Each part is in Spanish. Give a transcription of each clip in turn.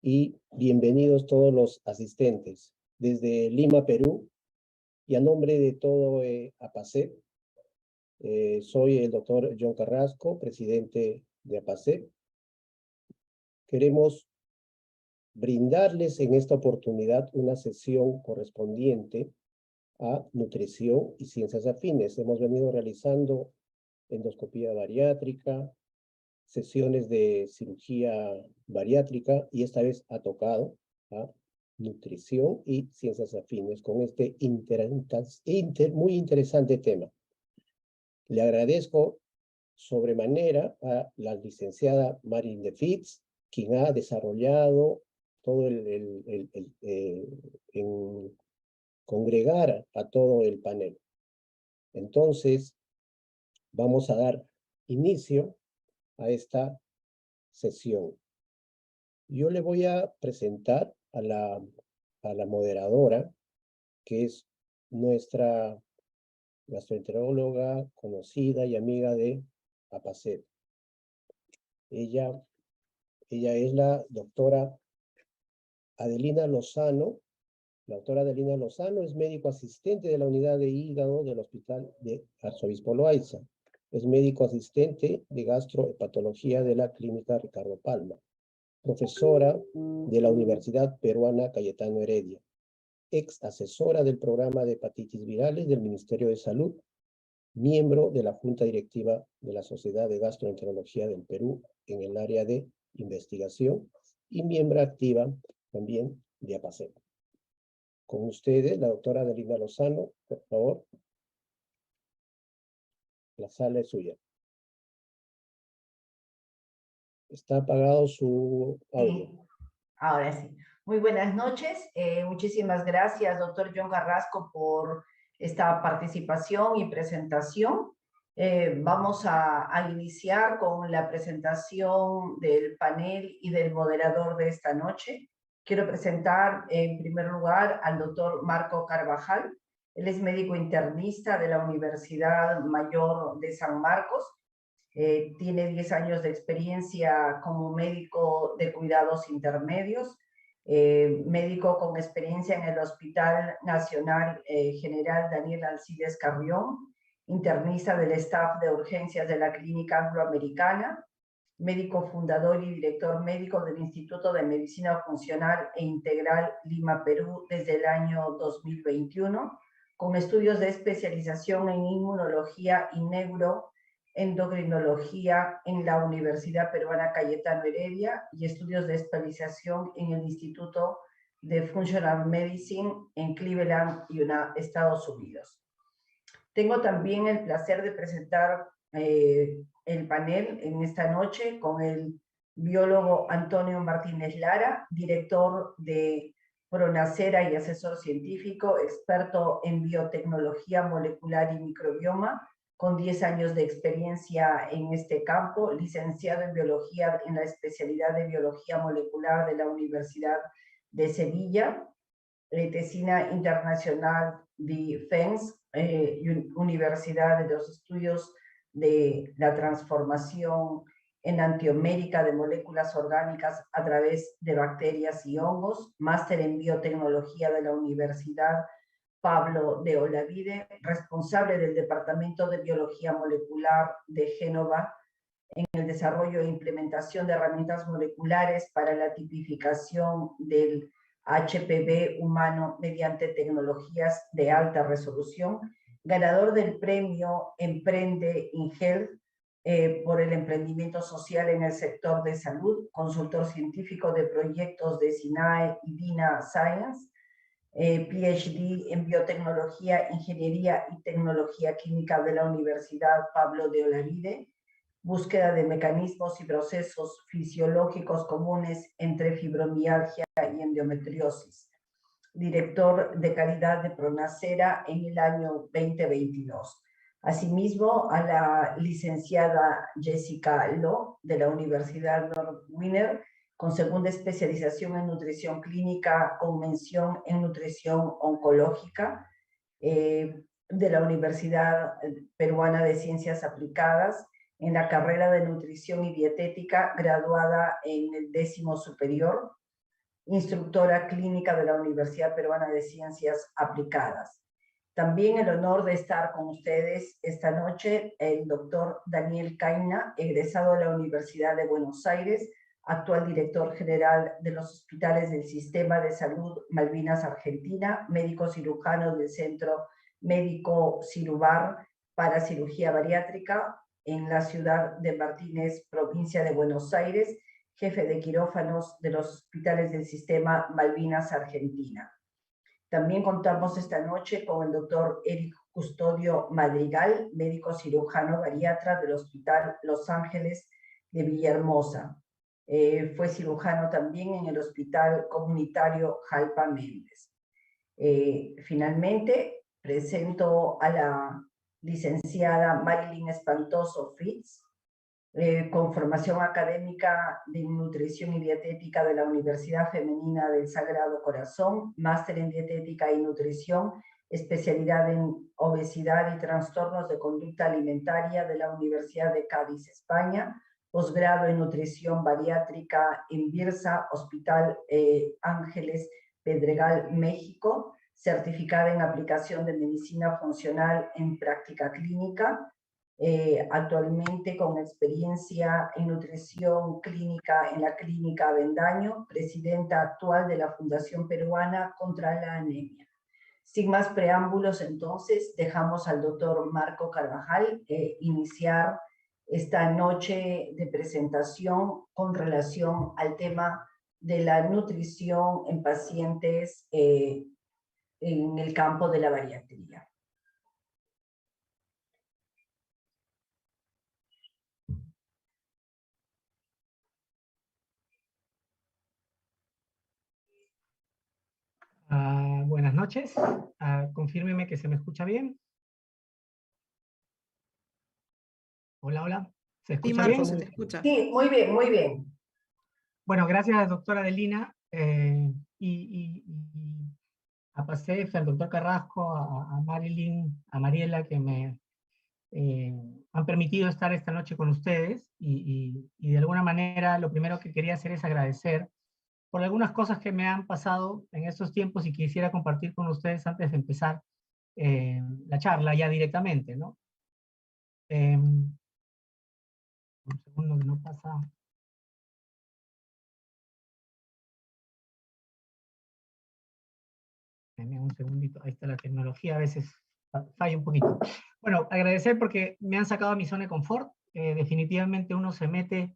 y bienvenidos todos los asistentes. Desde Lima, Perú, y a nombre de todo APACEP, soy el doctor John Carrasco, presidente de APACEP. Queremos brindarles en esta oportunidad una sesión correspondiente a nutrición y ciencias afines. Hemos venido realizando endoscopía bariátrica, sesiones de cirugía bariátrica, y esta vez ha tocado a nutrición y ciencias afines con este muy interesante tema. Le agradezco sobremanera a la licenciada Marilyn de Fitz, quien ha desarrollado todo en congregar a todo el panel. Entonces, vamos a dar inicio a esta sesión. Yo le voy a presentar a la moderadora, que es nuestra gastroenteróloga conocida y amiga de APACEP. Ella es la doctora Adelina Lozano. La doctora Adelina Lozano es médico asistente de la unidad de hígado del Hospital de Arzobispo Loaiza. Es médico asistente de gastrohepatología de la Clínica Ricardo Palma. Profesora de la Universidad Peruana Cayetano Heredia. Ex asesora del programa de hepatitis virales del Ministerio de Salud. Miembro de la Junta Directiva de la Sociedad de Gastroenterología del Perú en el área de investigación y miembro activa también de APACEP. Con ustedes, la doctora Adelina Lozano, por favor. La sala es suya. Está apagado su audio. Sí, ahora sí. Muy buenas noches. Muchísimas gracias, doctor John Carrasco, por esta participación y presentación. Vamos a iniciar con la presentación del panel y del moderador de esta noche. Quiero presentar en primer lugar al doctor Marco Carvajal. Él es médico internista de la Universidad Mayor de San Marcos. Tiene 10 años de experiencia como médico de cuidados intermedios, médico con experiencia en el Hospital Nacional General Daniel Alcides Carrión, internista del staff de urgencias de la Clínica Angloamericana, médico fundador y director médico del Instituto de Medicina Funcional e Integral Lima, Perú, desde el año 2021, con estudios de especialización en inmunología y neuroendocrinología en la Universidad Peruana Cayetano Heredia y estudios de especialización en el Instituto de Functional Medicine en Cleveland, Estados Unidos. Tengo también el placer de presentar el panel en esta noche con el biólogo Antonio Martínez Lara, director de Pronacera y asesor científico, experto en biotecnología molecular y microbioma, con 10 años de experiencia en este campo, licenciado en biología en la especialidad de biología molecular de la Universidad de Sevilla, tesina internacional de FENS, Universidad de los Estudios de la Transformación en Antiomérica de Moléculas Orgánicas a través de Bacterias y Hongos, máster en Biotecnología de la Universidad Pablo de Olavide, responsable del Departamento de Biología Molecular de Génova en el desarrollo e implementación de herramientas moleculares para la tipificación del HPV humano mediante tecnologías de alta resolución, ganador del premio Emprende in Health por el emprendimiento social en el sector de salud, consultor científico de proyectos de SINAE y DINA Science, PhD en biotecnología, ingeniería y tecnología química de la Universidad Pablo de Olavide, búsqueda de mecanismos y procesos fisiológicos comunes entre fibromialgia y endometriosis, director de calidad de Pronacera en el año 2022. Asimismo, a la licenciada Jessica Lo, de la Universidad Northwestern, con segunda especialización en nutrición clínica con mención en nutrición oncológica, de la Universidad Peruana de Ciencias Aplicadas, en la carrera de nutrición y dietética, graduada en el 10º superior, instructora clínica de la Universidad Peruana de Ciencias Aplicadas. También el honor de estar con ustedes esta noche, el doctor Daniel Caina, egresado de la Universidad de Buenos Aires, actual director general de los hospitales del Sistema de Salud Malvinas Argentina, médico cirujano del Centro Médico Cirubar para Cirugía Bariátrica en la ciudad de Martínez, provincia de Buenos Aires, jefe de quirófanos de los hospitales del Sistema Malvinas Argentina. También contamos esta noche con el doctor Eric Custodio Madrigal, médico cirujano bariatra del Hospital Los Ángeles de Villahermosa. Fue cirujano también en el Hospital Comunitario Jalpa Méndez. Finalmente, presento a la licenciada Marilyn Espantoso Fritz, con formación académica de nutrición y dietética de la Universidad Femenina del Sagrado Corazón, máster en dietética y nutrición, especialidad en obesidad y trastornos de conducta alimentaria de la Universidad de Cádiz, España, posgrado en nutrición bariátrica en Birsa, Hospital Ángeles Pedregal, México, certificada en aplicación de medicina funcional en práctica clínica, actualmente con experiencia en nutrición clínica en la Clínica Avendaño, presidenta actual de la Fundación Peruana contra la Anemia. Sin más preámbulos, entonces, dejamos al doctor Marco Carvajal iniciar esta noche de presentación con relación al tema de la nutrición en pacientes en el campo de la bariatría. Buenas noches. Confírmeme que se me escucha bien. Hola, hola. ¿Se escucha Sí, Marco, bien? se te escucha. Sí, muy bien, muy bien. Bueno, gracias, doctora Adelina, y a PASEF, al doctor Carrasco, a Marilyn, a Mariela, que me han permitido estar esta noche con ustedes, y de alguna manera lo primero que quería hacer es agradecer por algunas cosas que me han pasado en estos tiempos y quisiera compartir con ustedes antes de empezar la charla ya directamente, ¿no? Un segundo que no pasa. Un segundito, ahí está la tecnología, a veces falla un poquito. Bueno, agradecer porque me han sacado a mi zona de confort. Definitivamente uno se mete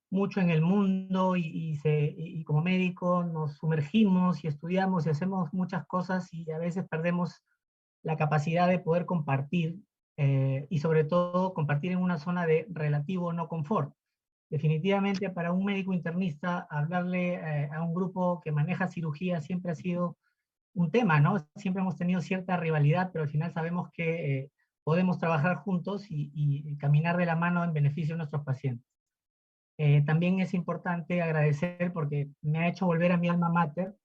mucho en el mundo y como médico nos sumergimos y estudiamos y hacemos muchas cosas y a veces perdemos la capacidad de poder compartir y sobre todo compartir en una zona de relativo no confort. Definitivamente para un médico internista hablarle a un grupo que maneja cirugía siempre ha sido un tema, ¿no? Siempre hemos tenido cierta rivalidad, pero al final sabemos que podemos trabajar juntos y caminar de la mano en beneficio de nuestros pacientes. También es importante agradecer porque me ha hecho volver a mi alma mater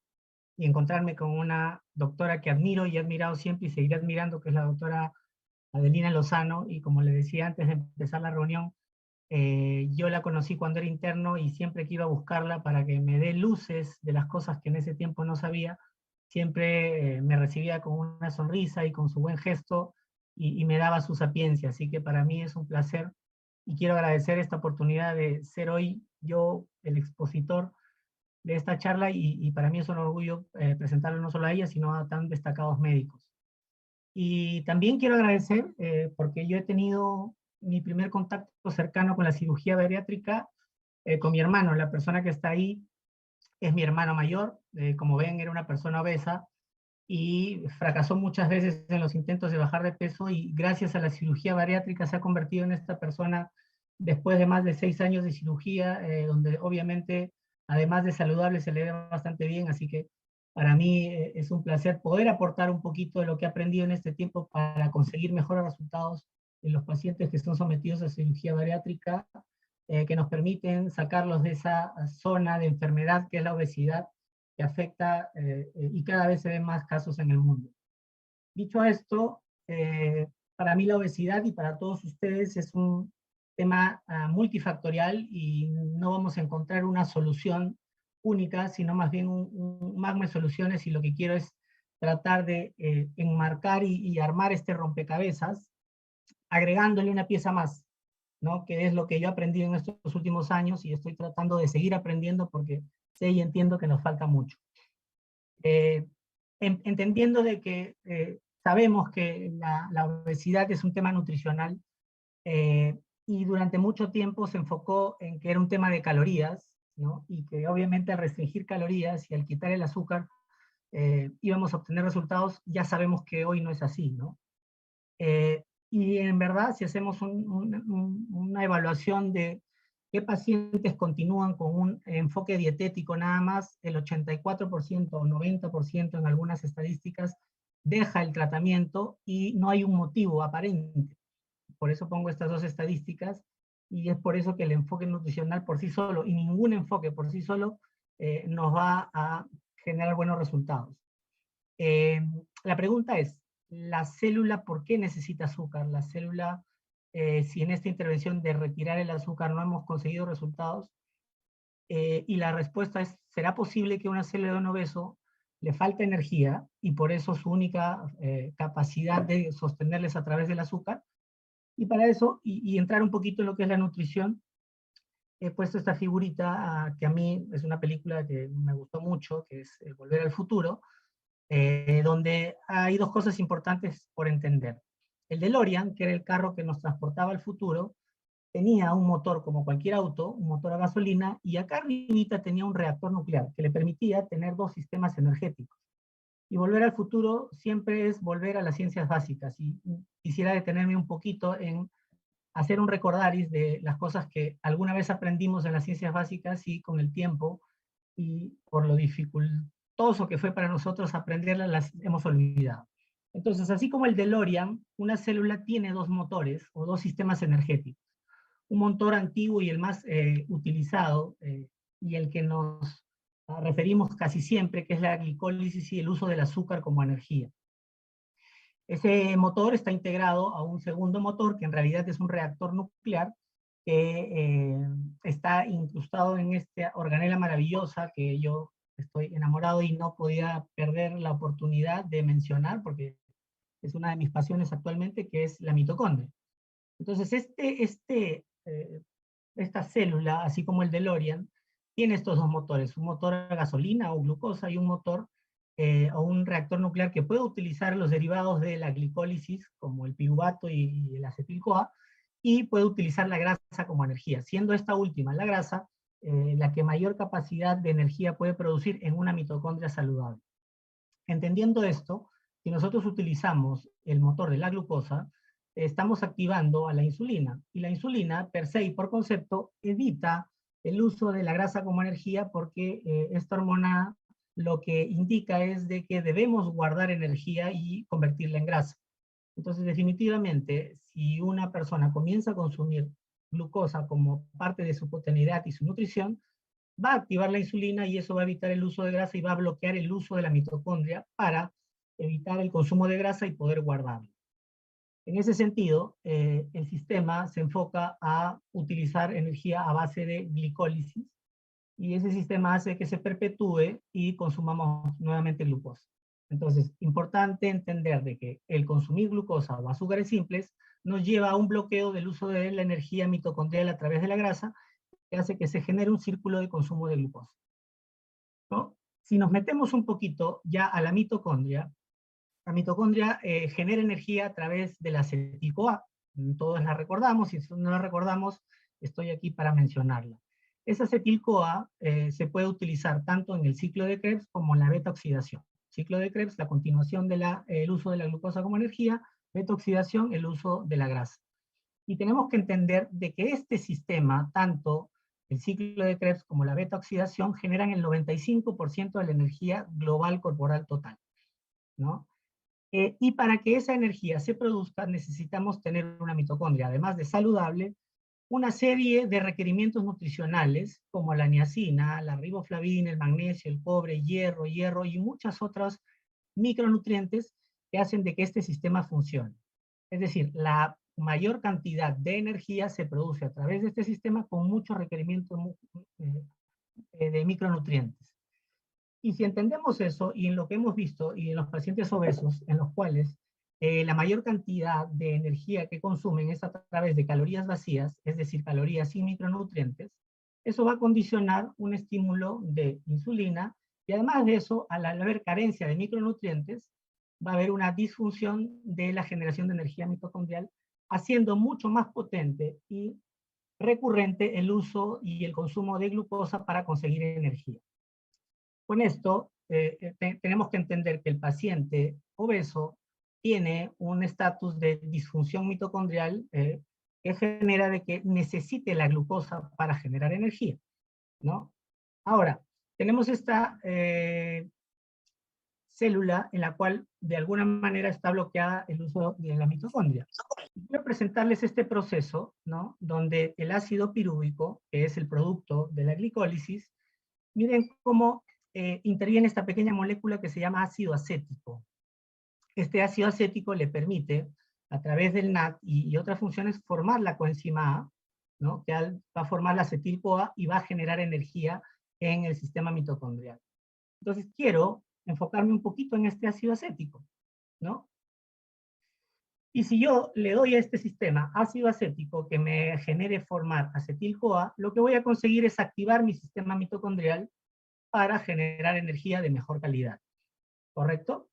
y encontrarme con una doctora que admiro y he admirado siempre y seguiré admirando, que es la doctora Adelina Lozano, y como le decía antes de empezar la reunión, yo la conocí cuando era interno y siempre que iba a buscarla para que me dé luces de las cosas que en ese tiempo no sabía, siempre me recibía con una sonrisa y con su buen gesto y me daba su sapiencia. Así que para mí es un placer y quiero agradecer esta oportunidad de ser hoy yo el expositor de esta charla y para mí es un orgullo presentarlo no solo a ella, sino a tan destacados médicos. Y también quiero agradecer porque yo he tenido mi primer contacto cercano con la cirugía bariátrica con mi hermano. La persona que está ahí es mi hermano mayor. Como ven, era una persona obesa y fracasó muchas veces en los intentos de bajar de peso y gracias a la cirugía bariátrica se ha convertido en esta persona después de más de 6 años de cirugía, donde obviamente, además de saludable, se le ve bastante bien, así que para mí es un placer poder aportar un poquito de lo que he aprendido en este tiempo para conseguir mejores resultados en los pacientes que son sometidos a cirugía bariátrica, que nos permiten sacarlos de esa zona de enfermedad que es la obesidad, que afecta y cada vez se ven más casos en el mundo. Dicho esto, para mí la obesidad y para todos ustedes es un tema multifactorial y no vamos a encontrar una solución única, sino más bien un magma de soluciones, y lo que quiero es tratar de enmarcar y armar este rompecabezas, agregándole una pieza más, ¿no? Que es lo que yo he aprendido en estos últimos años y estoy tratando de seguir aprendiendo porque sé y entiendo que nos falta mucho. Entendiendo de que sabemos que la obesidad es un tema nutricional, y durante mucho tiempo se enfocó en que era un tema de calorías, ¿no? Y que obviamente al restringir calorías y al quitar el azúcar íbamos a obtener resultados. Ya sabemos que hoy no es así, ¿no? Y en verdad, si hacemos una evaluación de qué pacientes continúan con un enfoque dietético nada más, el 84% o 90% en algunas estadísticas deja el tratamiento y no hay un motivo aparente. Por eso pongo estas dos estadísticas, y es por eso que el enfoque nutricional por sí solo, y ningún enfoque por sí solo, nos va a generar buenos resultados. La pregunta es, ¿la célula por qué necesita azúcar? La célula, si en esta intervención de retirar el azúcar no hemos conseguido resultados, y la respuesta es, ¿será posible que una célula de un obeso le falte energía y por eso su única capacidad de sostenerles a través del azúcar? Y para eso, y entrar un poquito en lo que es la nutrición, he puesto esta figurita que a mí es una película que me gustó mucho, que es Volver al Futuro, donde hay dos cosas importantes por entender. El DeLorean, que era el carro que nos transportaba al futuro, tenía un motor como cualquier auto, un motor a gasolina, y acá arribita tenía un reactor nuclear que le permitía tener dos sistemas energéticos. Y Volver al Futuro siempre es volver a las ciencias básicas, y quisiera detenerme un poquito en hacer un recordaris de las cosas que alguna vez aprendimos en las ciencias básicas y con el tiempo y por lo dificultoso que fue para nosotros aprenderlas, las hemos olvidado. Entonces, así como el DeLorean, una célula tiene dos motores o dos sistemas energéticos. Un motor antiguo y el más utilizado, y el que nos referimos casi siempre, que es la glicólisis y el uso del azúcar como energía. Ese motor está integrado a un segundo motor, que en realidad es un reactor nuclear, que está incrustado en esta organela maravillosa que yo estoy enamorado y no podía perder la oportunidad de mencionar, porque es una de mis pasiones actualmente, que es la mitocondria. Entonces, esta célula, así como el DeLorean, tiene estos dos motores, un motor a gasolina o glucosa y un motor o un reactor nuclear que puede utilizar los derivados de la glicólisis, como el piruvato y el acetil-CoA, y puede utilizar la grasa como energía, siendo esta última, la grasa, la que mayor capacidad de energía puede producir en una mitocondria saludable. Entendiendo esto, si nosotros utilizamos el motor de la glucosa, estamos activando a la insulina, y la insulina, per se y por concepto, evita el uso de la grasa como energía, porque esta hormona lo que indica es de que debemos guardar energía y convertirla en grasa. Entonces, definitivamente, si una persona comienza a consumir glucosa como parte de su cotidianidad y su nutrición, va a activar la insulina y eso va a evitar el uso de grasa y va a bloquear el uso de la mitocondria para evitar el consumo de grasa y poder guardarlo. En ese sentido, el sistema se enfoca a utilizar energía a base de glicólisis, y ese sistema hace que se perpetúe y consumamos nuevamente glucosa. Entonces, importante entender de que el consumir glucosa o azúcares simples nos lleva a un bloqueo del uso de la energía mitocondrial a través de la grasa, que hace que se genere un círculo de consumo de glucosa, ¿no? Si nos metemos un poquito ya a la mitocondria genera energía a través de la acetil-CoA. Todos la recordamos, y si no la recordamos, estoy aquí para mencionarla. Esa acetil-CoA se puede utilizar tanto en el ciclo de Krebs como en la beta-oxidación. Ciclo de Krebs, la continuación del uso de la glucosa como energía; beta-oxidación, el uso de la grasa. Y tenemos que entender de que este sistema, tanto el ciclo de Krebs como la beta-oxidación, generan el 95% de la energía global corporal total, ¿no? Y para que esa energía se produzca, necesitamos tener una mitocondria, además de saludable, una serie de requerimientos nutricionales, como la niacina, la riboflavina, el magnesio, el cobre, hierro y muchas otras micronutrientes que hacen de que este sistema funcione. Es decir, la mayor cantidad de energía se produce a través de este sistema con muchos requerimientos de micronutrientes. Y si entendemos eso, y en lo que hemos visto, y en los pacientes obesos, en los cuales la mayor cantidad de energía que consumen es a través de calorías vacías, es decir, calorías sin micronutrientes, eso va a condicionar un estímulo de insulina, y además de eso, al haber carencia de micronutrientes, va a haber una disfunción de la generación de energía mitocondrial, haciendo mucho más potente y recurrente el uso y el consumo de glucosa para conseguir energía. Con esto, tenemos que entender que el paciente obeso tiene un estatus de disfunción mitocondrial que genera de que necesite la glucosa para generar energía, ¿no? Ahora, tenemos esta célula en la cual de alguna manera está bloqueada el uso de la mitocondria. Quiero presentarles este proceso, ¿no? Donde el ácido pirúvico, que es el producto de la glicólisis, miren cómo interviene esta pequeña molécula que se llama ácido acético. Este ácido acético le permite, a través del NAT y otras funciones, formar la coenzima A, ¿no? Que va a formar la acetil-CoA y va a generar energía en el sistema mitocondrial. Entonces quiero enfocarme un poquito en este ácido acético, ¿no? Y si yo le doy a este sistema ácido acético que me genere formar acetil-CoA, lo que voy a conseguir es activar mi sistema mitocondrial para generar energía de mejor calidad, ¿correcto?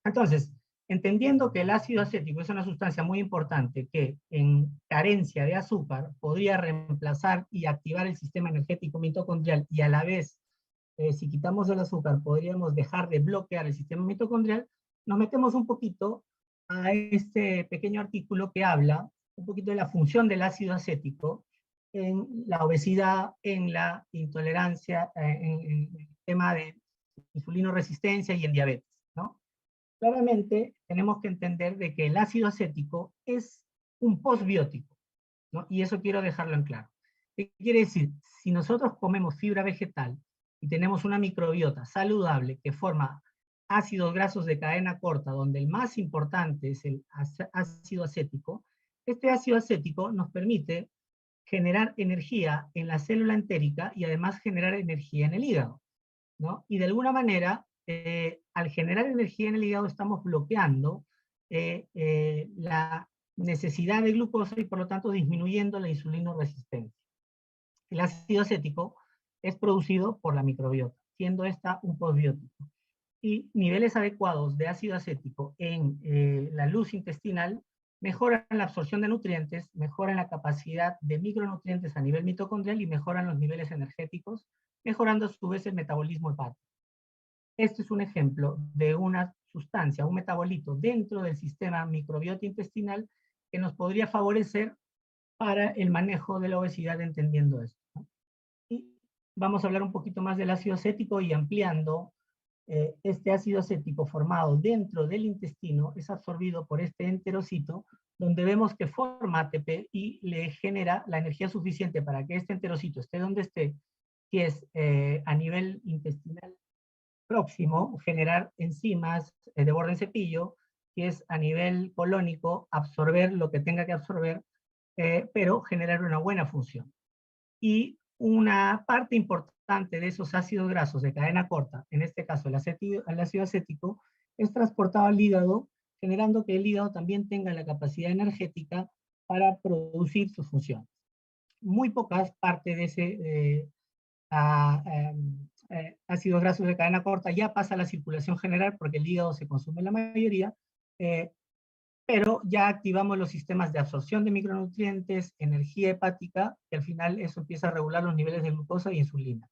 Entonces, entendiendo que el ácido acético es una sustancia muy importante que en carencia de azúcar podría reemplazar y activar el sistema energético mitocondrial, y a la vez, si quitamos el azúcar, podríamos dejar de bloquear el sistema mitocondrial, nos metemos un poquito a este pequeño artículo que habla un poquito de la función del ácido acético en la obesidad, en la intolerancia, en el tema de insulinoresistencia y en diabetes, ¿no? Claramente tenemos que entender de que el ácido acético es un postbiótico, ¿no? Y eso quiero dejarlo en claro. ¿Qué quiere decir? Si nosotros comemos fibra vegetal y tenemos una microbiota saludable que forma ácidos grasos de cadena corta, donde el más importante es el ácido acético, este ácido acético nos permite generar energía en la célula entérica y además generar energía en el hígado, ¿no? Y de alguna manera, al generar energía en el hígado estamos bloqueando la necesidad de glucosa y por lo tanto disminuyendo la insulinoresistencia. El ácido acético es producido por la microbiota, siendo esta un postbiótico. Y niveles adecuados de ácido acético en la luz intestinal mejoran la absorción de nutrientes, mejoran la capacidad de micronutrientes a nivel mitocondrial y mejoran los niveles energéticos, mejorando a su vez el metabolismo hepático. Este es un ejemplo de una sustancia, un metabolito dentro del sistema microbiota intestinal que nos podría favorecer para el manejo de la obesidad entendiendo esto, ¿no? Y vamos a hablar un poquito más del ácido acético y ampliando. Este ácido acético formado dentro del intestino es absorbido por este enterocito, donde vemos que forma ATP y le genera la energía suficiente para que este enterocito esté donde esté, que es a nivel intestinal próximo, generar enzimas de borde en cepillo, que es a nivel colónico absorber lo que tenga que absorber, pero generar una buena función. Y una parte importante de esos ácidos grasos de cadena corta, en este caso el ácido acético, es transportado al hígado, generando que el hígado también tenga la capacidad energética para producir sus funciones. Muy pocas partes de ese ácidos grasos de cadena corta ya pasa a la circulación general porque el hígado se consume la mayoría, pero ya activamos los sistemas de absorción de micronutrientes, energía hepática, que al final eso empieza a regular los niveles de glucosa y insulina.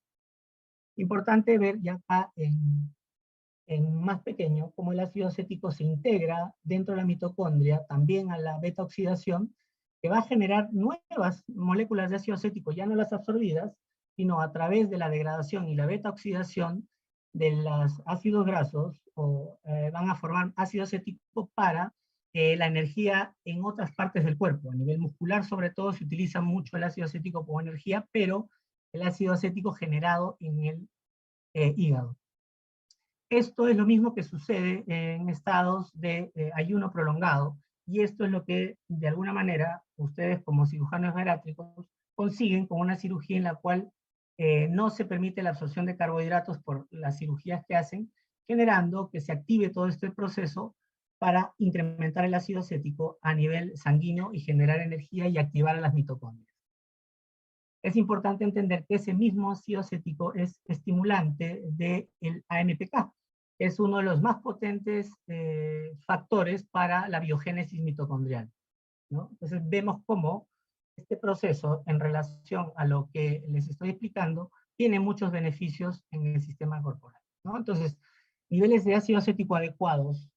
Importante ver ya acá en más pequeño cómo el ácido acético se integra dentro de la mitocondria, también a la beta oxidación, que va a generar nuevas moléculas de ácido acético, ya no las absorbidas, sino a través de la degradación y la beta oxidación de los ácidos grasos, van a formar ácido acético para la energía en otras partes del cuerpo. A nivel muscular, sobre todo, se utiliza mucho el ácido acético como energía, pero el ácido acético generado en el hígado. Esto es lo mismo que sucede en estados de ayuno prolongado, y esto es lo que, de alguna manera, ustedes como cirujanos bariátricos consiguen con una cirugía en la cual no se permite la absorción de carbohidratos por las cirugías que hacen, generando que se active todo este proceso para incrementar el ácido acético a nivel sanguíneo y generar energía y activar a las mitocondrias. Es importante entender que ese mismo ácido acético es estimulante del AMPK, que es uno de los más potentes factores para la biogénesis mitocondrial, ¿no? Entonces vemos cómo este proceso, en relación a lo que les estoy explicando, tiene muchos beneficios en el sistema corporal, ¿no? Entonces, niveles de ácido acético adecuados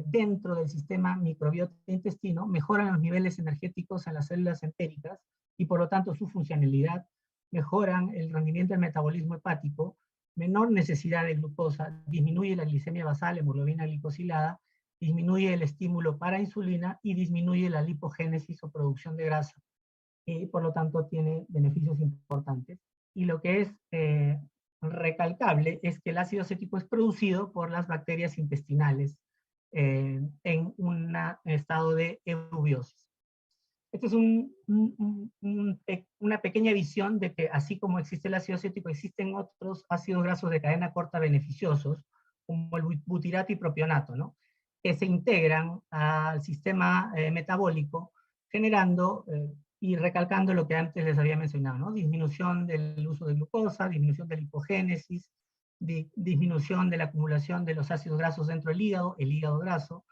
dentro del sistema microbiota intestino mejoran los niveles energéticos en las células entéricas y por lo tanto su funcionalidad, mejoran el rendimiento del metabolismo hepático, menor necesidad de glucosa, disminuye la glicemia basal, hemoglobina glicosilada, disminuye el estímulo para insulina y disminuye la lipogénesis o producción de grasa. Y por lo tanto tiene beneficios importantes. Y lo que es recalcable es que el ácido acético es producido por las bacterias intestinales en un estado de eubiosis. Esta es una pequeña visión de que así como existe el ácido acético, existen otros ácidos grasos de cadena corta beneficiosos, como el butirato y propionato, ¿no? Que se integran al sistema metabólico, generando y recalcando lo que antes les había mencionado, ¿no? Disminución del uso de glucosa, disminución de la lipogénesis, disminución de la acumulación de los ácidos grasos dentro del hígado, el hígado graso,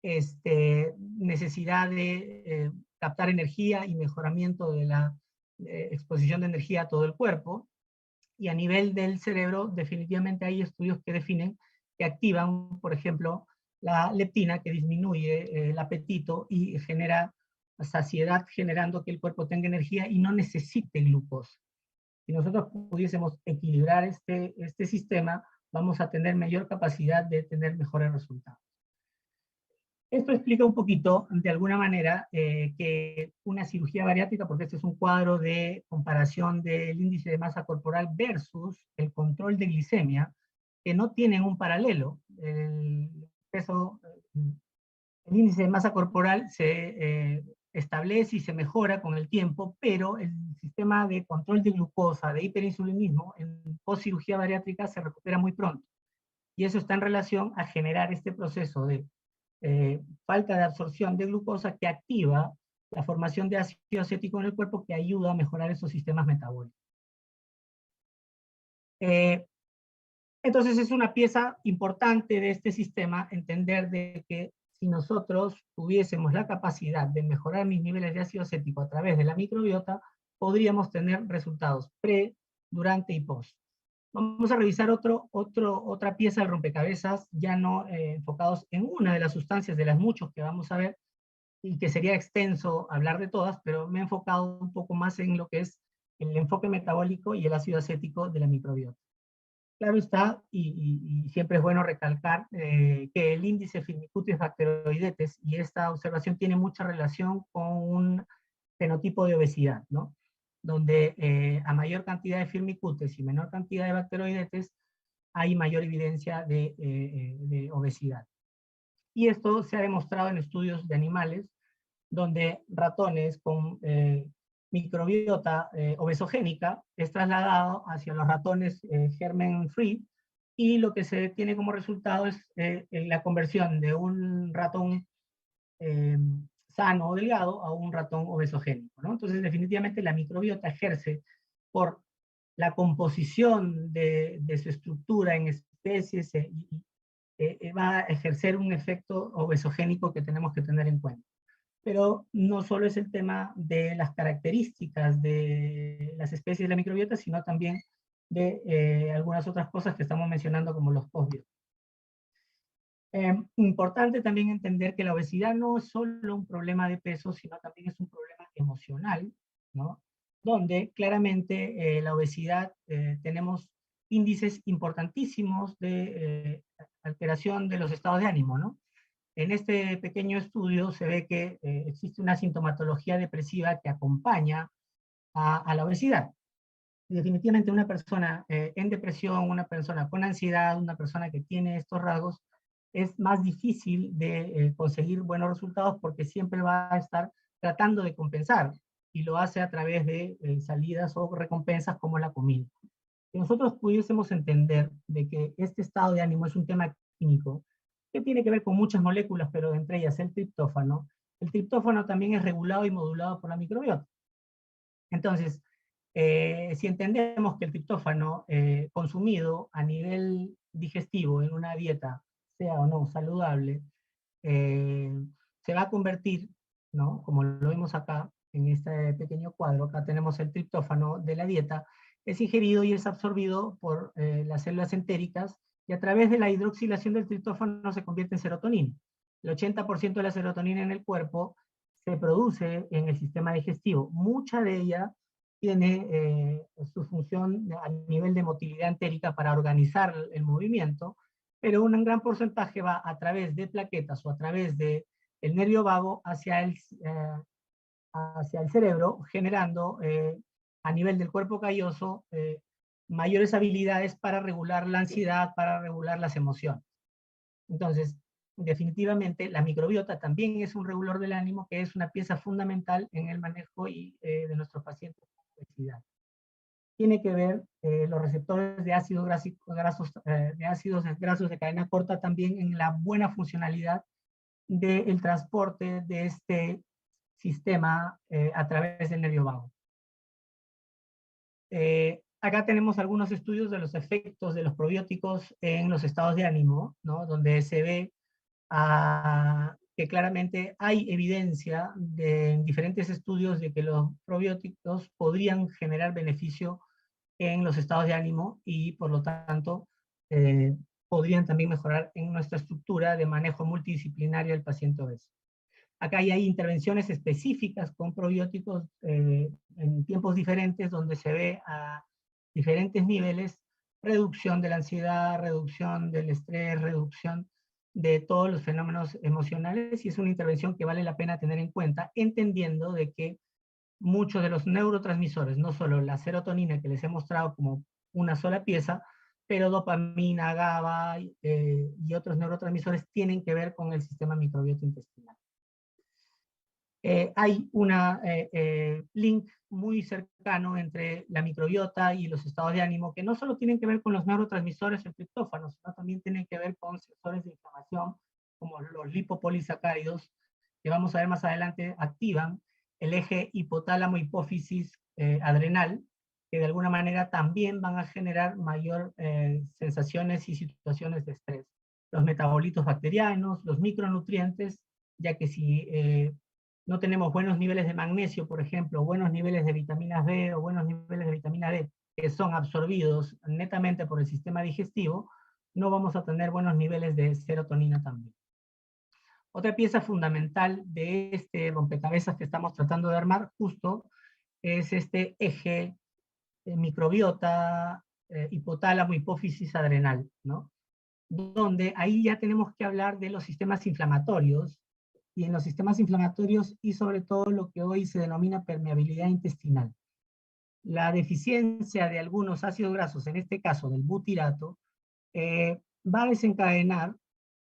necesidad de captar energía y mejoramiento de la exposición de energía a todo el cuerpo, y a nivel del cerebro definitivamente hay estudios que definen que activan, por ejemplo, la leptina, que disminuye el apetito y genera saciedad, generando que el cuerpo tenga energía y no necesite glucosa. Si nosotros pudiésemos equilibrar este sistema, vamos a tener mayor capacidad de tener mejores resultados. Esto explica un poquito, de alguna manera, que una cirugía bariátrica, porque este es un cuadro de comparación del índice de masa corporal versus el control de glicemia, que no tienen un paralelo. El índice de masa corporal se establece y se mejora con el tiempo, pero el sistema de control de glucosa, de hiperinsulinismo, en postcirugía bariátrica se recupera muy pronto. Y eso está en relación a generar este proceso de falta de absorción de glucosa que activa la formación de ácido acético en el cuerpo, que ayuda a mejorar esos sistemas metabólicos. Entonces es una pieza importante de este sistema entender de que si nosotros tuviésemos la capacidad de mejorar mis niveles de ácido acético a través de la microbiota, podríamos tener resultados pre, durante y post. Vamos a revisar otra pieza del rompecabezas, ya no enfocados en una de las sustancias de las muchos que vamos a ver, y que sería extenso hablar de todas, pero me he enfocado un poco más en lo que es el enfoque metabólico y el ácido acético de la microbiota. Claro está, y siempre es bueno recalcar que el índice Firmicutes bacteroidetes, y esta observación tiene mucha relación con un fenotipo de obesidad, ¿no? Donde a mayor cantidad de firmicutes y menor cantidad de bacteroidetes, hay mayor evidencia de obesidad. Y esto se ha demostrado en estudios de animales, donde ratones con microbiota obesogénica es trasladado hacia los ratones germen free, y lo que se tiene como resultado es la conversión de un ratón sano o delgado a un ratón obesogénico, ¿no? Entonces, definitivamente la microbiota ejerce, por la composición de su estructura en especies, va a ejercer un efecto obesogénico que tenemos que tener en cuenta. Pero no solo es el tema de las características de las especies de la microbiota, sino también de algunas otras cosas que estamos mencionando como los postbios. Importante también entender que la obesidad no es solo un problema de peso, sino también es un problema emocional, ¿no? Donde claramente la obesidad tenemos índices importantísimos de alteración de los estados de ánimo, ¿no? En este pequeño estudio se ve que existe una sintomatología depresiva que acompaña a la obesidad. Definitivamente una persona en depresión, una persona con ansiedad, una persona que tiene estos rasgos, es más difícil de conseguir buenos resultados, porque siempre va a estar tratando de compensar y lo hace a través de salidas o recompensas como la comida. Si nosotros pudiésemos entender de que este estado de ánimo es un tema químico, que tiene que ver con muchas moléculas, pero entre ellas el triptófano también es regulado y modulado por la microbiota. Entonces, si entendemos que el triptófano consumido a nivel digestivo en una dieta, sea o no saludable, se va a convertir, ¿no? Como lo vemos acá, en este pequeño cuadro, acá tenemos el triptófano de la dieta, es ingerido y es absorbido por las células entéricas, y a través de la hidroxilación del triptófano se convierte en serotonina. El 80% de la serotonina en el cuerpo se produce en el sistema digestivo. Mucha de ella tiene su función a nivel de motilidad entérica para organizar el movimiento, pero un gran porcentaje va a través de plaquetas o a través del nervio vago hacia el cerebro, generando a nivel del cuerpo calloso mayores habilidades para regular la ansiedad, para regular las emociones. Entonces, definitivamente, la microbiota también es un regulador del ánimo, que es una pieza fundamental en el manejo de nuestros pacientes con obesidad. Tiene que ver los receptores de ácidos grasos de cadena corta también en la buena funcionalidad del transporte de este sistema a través del nervio vago. Acá tenemos algunos estudios de los efectos de los probióticos en los estados de ánimo, ¿no? Donde se ve que claramente hay evidencia en diferentes estudios de que los probióticos podrían generar beneficio en los estados de ánimo y por lo tanto podrían también mejorar en nuestra estructura de manejo multidisciplinario del paciente obeso. Acá hay intervenciones específicas con probióticos en tiempos diferentes donde se ve a diferentes niveles reducción de la ansiedad, reducción del estrés, reducción de todos los fenómenos emocionales, y es una intervención que vale la pena tener en cuenta, entendiendo de que muchos de los neurotransmisores, no solo la serotonina que les he mostrado como una sola pieza, pero dopamina, GABA y otros neurotransmisores tienen que ver con el sistema microbiota intestinal. Hay un link muy cercano entre la microbiota y los estados de ánimo, que no solo tienen que ver con los neurotransmisores, el triptófano, sino también tienen que ver con sensores de inflamación, como los lipopolisacáridos, que vamos a ver más adelante, activan el eje hipotálamo-hipófisis adrenal, que de alguna manera también van a generar mayor sensaciones y situaciones de estrés. Los metabolitos bacterianos, los micronutrientes, ya que si no tenemos buenos niveles de magnesio, por ejemplo, buenos niveles de vitaminas B o buenos niveles de vitamina D, que son absorbidos netamente por el sistema digestivo, no vamos a tener buenos niveles de serotonina también. Otra pieza fundamental de este rompecabezas que estamos tratando de armar justo es este eje microbiota, hipotálamo, hipófisis adrenal, ¿no? Donde ahí ya tenemos que hablar de los sistemas inflamatorios, y en los sistemas inflamatorios y sobre todo lo que hoy se denomina permeabilidad intestinal. La deficiencia de algunos ácidos grasos, en este caso del butirato, va a desencadenar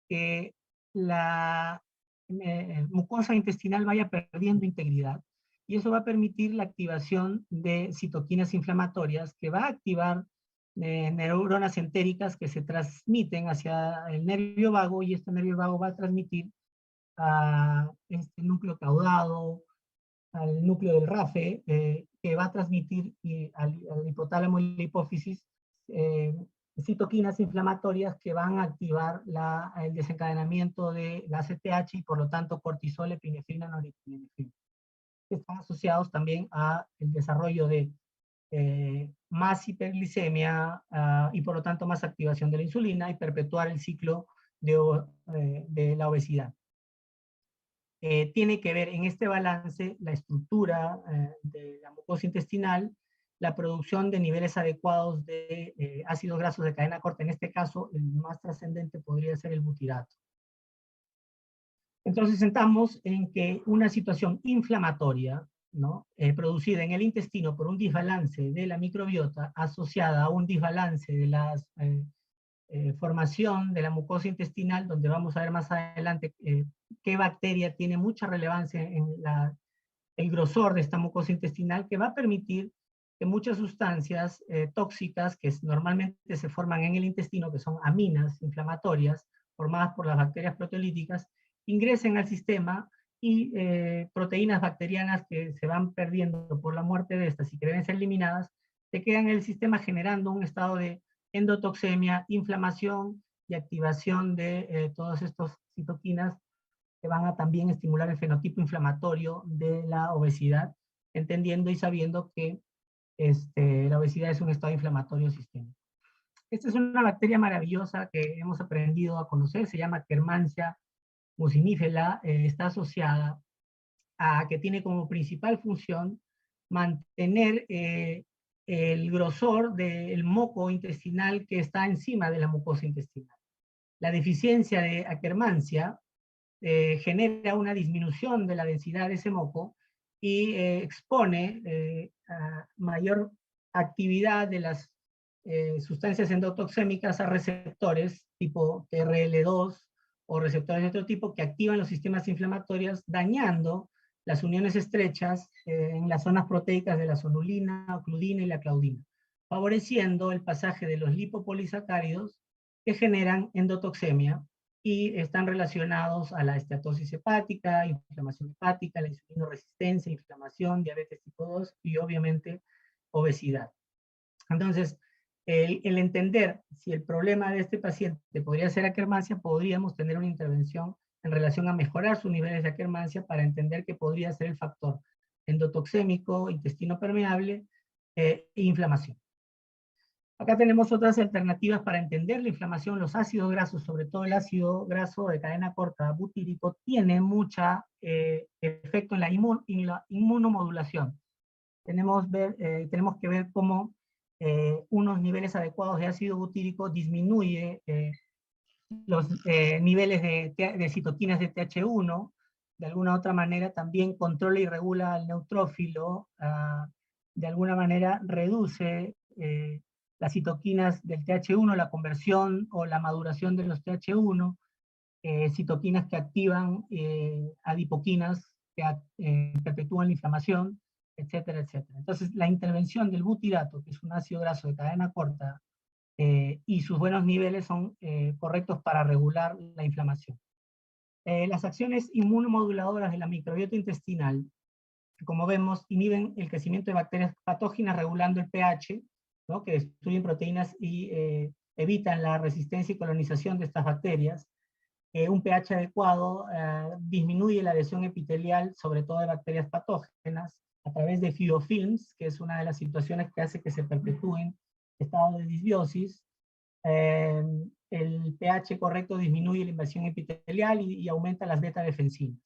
que la mucosa intestinal vaya perdiendo integridad, y eso va a permitir la activación de citoquinas inflamatorias que va a activar neuronas entéricas que se transmiten hacia el nervio vago, y este nervio vago va a transmitir a este núcleo caudado, al núcleo del RAFE, que va a transmitir al hipotálamo y la hipófisis citoquinas inflamatorias que van a activar el desencadenamiento de la ACTH y por lo tanto cortisol, epinefrina, norepinefrina, que están asociados también al desarrollo de más hiperglicemia y por lo tanto más activación de la insulina y perpetuar el ciclo de la obesidad. Tiene que ver en este balance la estructura de la mucosa intestinal, la producción de niveles adecuados de ácidos grasos de cadena corta. En este caso, el más trascendente podría ser el butirato. Entonces sentamos en que una situación inflamatoria, ¿no? Producida en el intestino por un desbalance de la microbiota asociada a un desbalance de la formación de la mucosa intestinal, donde vamos a ver más adelante qué bacteria tiene mucha relevancia en el grosor de esta mucosa intestinal, que va a permitir que muchas sustancias tóxicas que normalmente se forman en el intestino, que son aminas inflamatorias formadas por las bacterias proteolíticas, ingresen al sistema y proteínas bacterianas que se van perdiendo por la muerte de estas y que deben ser eliminadas, se quedan en el sistema generando un estado de endotoxemia, inflamación y activación de todas estas citoquinas que van a también estimular el fenotipo inflamatorio de la obesidad, entendiendo y sabiendo que la obesidad es un estado inflamatorio sistémico. Esta es una bacteria maravillosa que hemos aprendido a conocer, se llama Akkermansia mucinifera, está asociada a que tiene como principal función mantener el grosor del moco intestinal que está encima de la mucosa intestinal. La deficiencia de Akkermansia genera una disminución de la densidad de ese moco y expone a mayor actividad de las sustancias endotoxémicas a receptores tipo TRL2 o receptores de otro tipo que activan los sistemas inflamatorios, dañando las uniones estrechas en las zonas proteicas de la zonulina, ocludina y la claudina, favoreciendo el pasaje de los lipopolisacáridos que generan endotoxemia y están relacionados a la esteatosis hepática, inflamación hepática, la insulinoresistencia, inflamación, diabetes tipo 2 y obviamente obesidad. Entonces, el entender si el problema de este paciente podría ser Akkermansia, podríamos tener una intervención en relación a mejorar sus niveles de Akkermansia para entender que podría ser el factor endotoxémico, intestino permeable e inflamación. Acá tenemos otras alternativas para entender la inflamación. Los ácidos grasos, sobre todo el ácido graso de cadena corta, butírico, tiene mucho efecto en la inmunomodulación. Tenemos que ver cómo unos niveles adecuados de ácido butírico disminuye los niveles de citoquinas de TH1, de alguna otra manera también controla y regula al neutrófilo, de alguna manera reduce las citoquinas del TH1, la conversión o la maduración de los TH1, citoquinas que activan adipoquinas que perpetúan la inflamación, etcétera, etcétera. Entonces, la intervención del butirato, que es un ácido graso de cadena corta, y sus buenos niveles son correctos para regular la inflamación. Las acciones inmunomoduladoras de la microbiota intestinal, como vemos, inhiben el crecimiento de bacterias patógenas regulando el pH, ¿no?, que destruyen proteínas y evitan la resistencia y colonización de estas bacterias. Un pH adecuado disminuye la lesión epitelial, sobre todo de bacterias patógenas, a través de biofilms, que es una de las situaciones que hace que se perpetúen estados de disbiosis. El pH correcto disminuye la invasión epitelial y aumenta las beta-defensinas.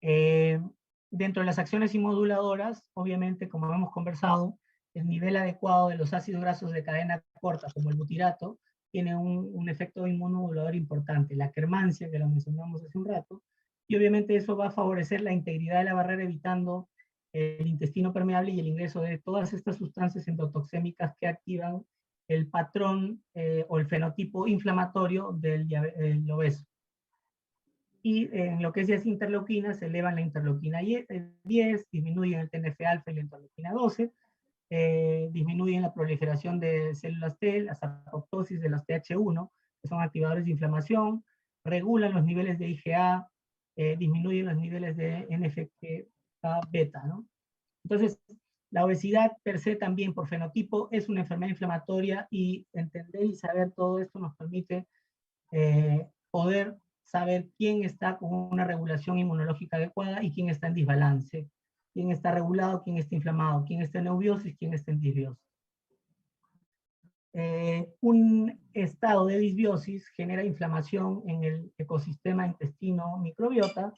Dentro de las acciones inmunoduladoras, obviamente, como hemos conversado, el nivel adecuado de los ácidos grasos de cadena corta, como el butirato, tiene un efecto inmunomodulador importante. La Akkermansia, que la mencionamos hace un rato, y obviamente eso va a favorecer la integridad de la barrera, evitando el intestino permeable y el ingreso de todas estas sustancias endotoxémicas que activan el patrón o el fenotipo inflamatorio del obeso. Y en lo que es las interleuquinas, se elevan la interleuquina 10, disminuyen el TNF-alfa y la interleuquina 12, disminuyen la proliferación de células T, la apoptosis de las TH1, que son activadores de inflamación, regulan los niveles de IgA, disminuyen los niveles de NFK-beta, ¿no? Entonces, la obesidad per se también por fenotipo es una enfermedad inflamatoria, y entender y saber todo esto nos permite poder saber quién está con una regulación inmunológica adecuada y quién está en desbalance, quién está regulado, quién está inflamado, quién está en eubiosis, quién está en disbiosis. Un estado de disbiosis genera inflamación en el ecosistema intestino-microbiota,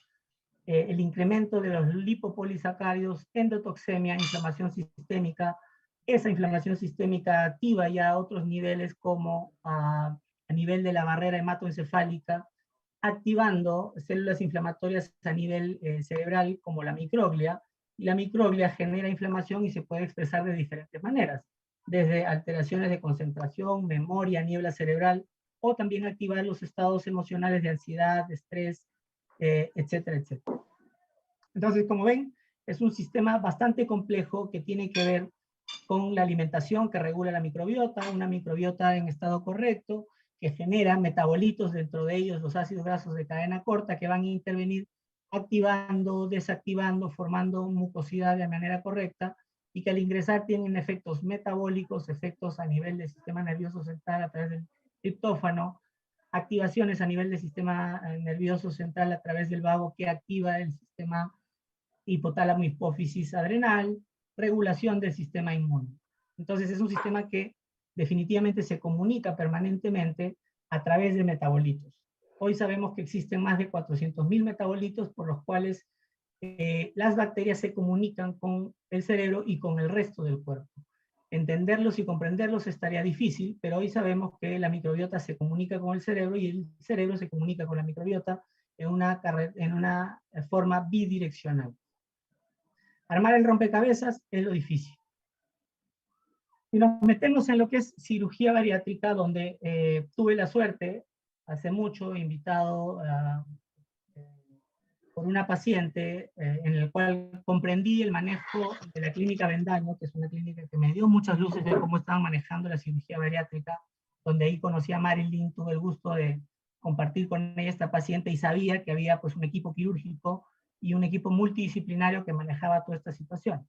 el incremento de los lipopolisacáridos, endotoxemia, inflamación sistémica. Esa inflamación sistémica activa ya otros niveles como a nivel de la barrera hematoencefálica, activando células inflamatorias a nivel cerebral como la microglia, y la microglia genera inflamación y se puede expresar de diferentes maneras, desde alteraciones de concentración, memoria, niebla cerebral, o también activar los estados emocionales de ansiedad, de estrés, etcétera, etcétera. Entonces, como ven, Es un sistema bastante complejo que tiene que ver con la alimentación que regula la microbiota, una microbiota en estado correcto, que genera metabolitos, dentro de ellos los ácidos grasos de cadena corta, que van a intervenir activando, desactivando, formando mucosidad de manera correcta, y que al ingresar tienen efectos metabólicos, efectos a nivel del sistema nervioso central a través del triptófano, activaciones a nivel del sistema nervioso central a través del vago que activa el sistema hipotálamo, hipófisis, adrenal, regulación del sistema inmune. Entonces es un sistema que definitivamente se comunica permanentemente a través de metabolitos. Hoy sabemos que existen más de 400.000 metabolitos por los cuales las bacterias se comunican con el cerebro y con el resto del cuerpo. Entenderlos y comprenderlos es tarea difícil, pero hoy sabemos que la microbiota se comunica con el cerebro y el cerebro se comunica con la microbiota en una forma bidireccional. Armar el rompecabezas es lo difícil. Si nos metemos en lo que es cirugía bariátrica, donde tuve la suerte, hace mucho, invitado por una paciente en el cual comprendí el manejo de la clínica Bendaño, que es una clínica que me dio muchas luces de cómo estaban manejando la cirugía bariátrica, donde ahí conocí a Marilyn, tuve el gusto de compartir con ella esta paciente y sabía que había pues un equipo quirúrgico y un equipo multidisciplinario que manejaba toda esta situación.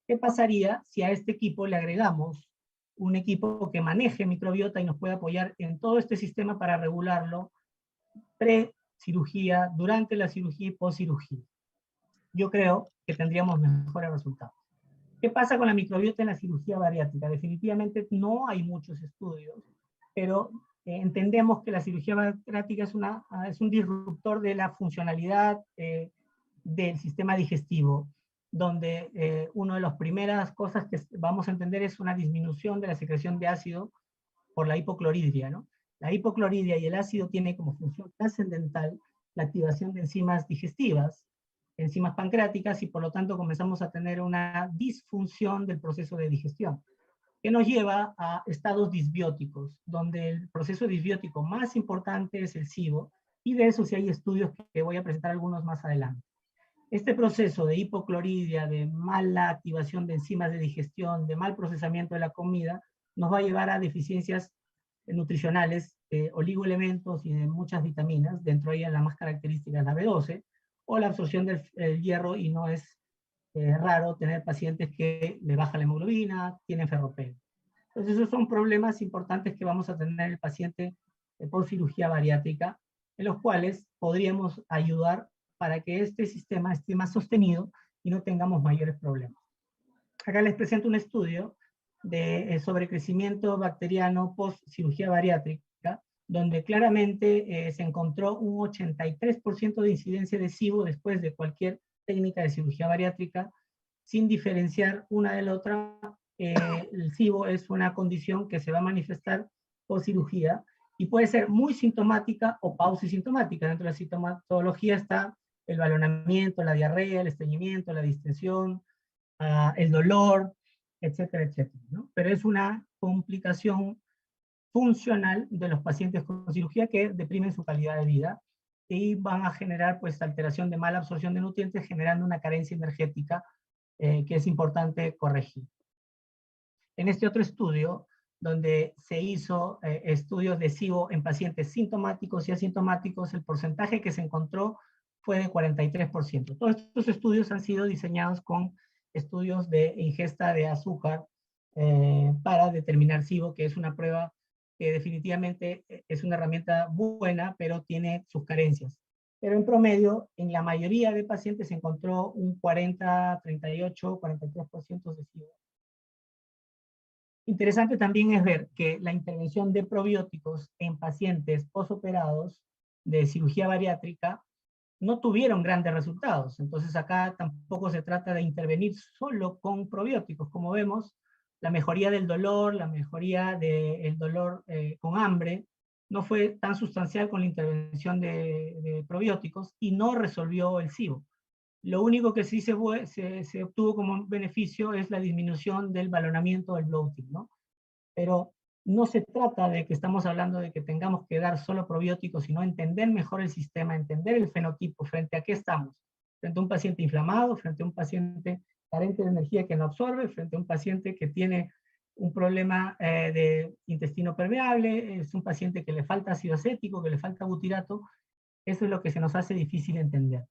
¿Qué pasaría si a este equipo le agregamos un equipo que maneje microbiota y nos pueda apoyar en todo este sistema para regularlo pre-cirugía, durante la cirugía y post-cirugía? Yo creo que tendríamos mejores resultados. ¿Qué pasa con la microbiota en la cirugía bariátrica? Definitivamente no hay muchos estudios, pero entendemos que la cirugía bariátrica es un disruptor de la funcionalidad del sistema digestivo, donde una de las primeras cosas que vamos a entender es una disminución de la secreción de ácido por la hipocloridria, ¿no? La hipocloridria y el ácido tienen como función trascendental la activación de enzimas digestivas, enzimas pancreáticas, y por lo tanto comenzamos a tener una disfunción del proceso de digestión, que nos lleva a estados disbióticos, donde el proceso disbiótico más importante es el SIBO, y de eso sí hay estudios que voy a presentar algunos más adelante. Este proceso de hipocloridria, de mala activación de enzimas de digestión, de mal procesamiento de la comida, nos va a llevar a deficiencias nutricionales, oligoelementos y de muchas vitaminas, dentro de ellas la más característica es la B12, o la absorción del hierro, y no es raro tener pacientes que le baja la hemoglobina, tienen ferropelo. Entonces esos son problemas importantes que vamos a tener el paciente por cirugía bariátrica, en los cuales podríamos ayudar para que este sistema esté más sostenido y no tengamos mayores problemas. Acá les presento un estudio de sobrecrecimiento bacteriano post cirugía bariátrica, donde claramente se encontró un 83% de incidencia de SIBO después de cualquier técnica de cirugía bariátrica, sin diferenciar una de la otra. El SIBO es una condición que se va a manifestar post cirugía y puede ser muy sintomática o pausisintomática. Dentro de la sintomatología está el balonamiento, la diarrea, el estreñimiento, la distensión, el dolor, etcétera, etcétera, ¿no? Pero es una complicación funcional de los pacientes con cirugía que deprimen su calidad de vida y van a generar pues alteración de mala absorción de nutrientes, generando una carencia energética que es importante corregir. En este otro estudio, donde se hizo estudios de SIBO en pacientes sintomáticos y asintomáticos, el porcentaje que se encontró fue de 43%. Todos estos estudios han sido diseñados con estudios de ingesta de azúcar para determinar SIBO, que es una prueba que definitivamente es una herramienta buena, pero tiene sus carencias. Pero en promedio, en la mayoría de pacientes se encontró un 40, 38, 43% de SIBO. Interesante también es ver que la intervención de probióticos en pacientes posoperados de cirugía bariátrica no tuvieron grandes resultados. Entonces acá tampoco se trata de intervenir solo con probióticos. Como vemos, la mejoría del dolor, la mejoría del dolor con hambre, no fue tan sustancial con la intervención de probióticos y no resolvió el SIBO. Lo único que sí se obtuvo como beneficio es la disminución del balonamiento del bloating, ¿no? Pero no se trata de que estamos hablando de que tengamos que dar solo probióticos, sino entender mejor el sistema, entender el fenotipo, frente a qué estamos. frente a un paciente inflamado, frente a un paciente carente de energía que no absorbe, frente a un paciente que tiene un problema de intestino permeable, es un paciente que le falta ácido acético, que le falta butirato. Eso es lo que se nos hace difícil entender.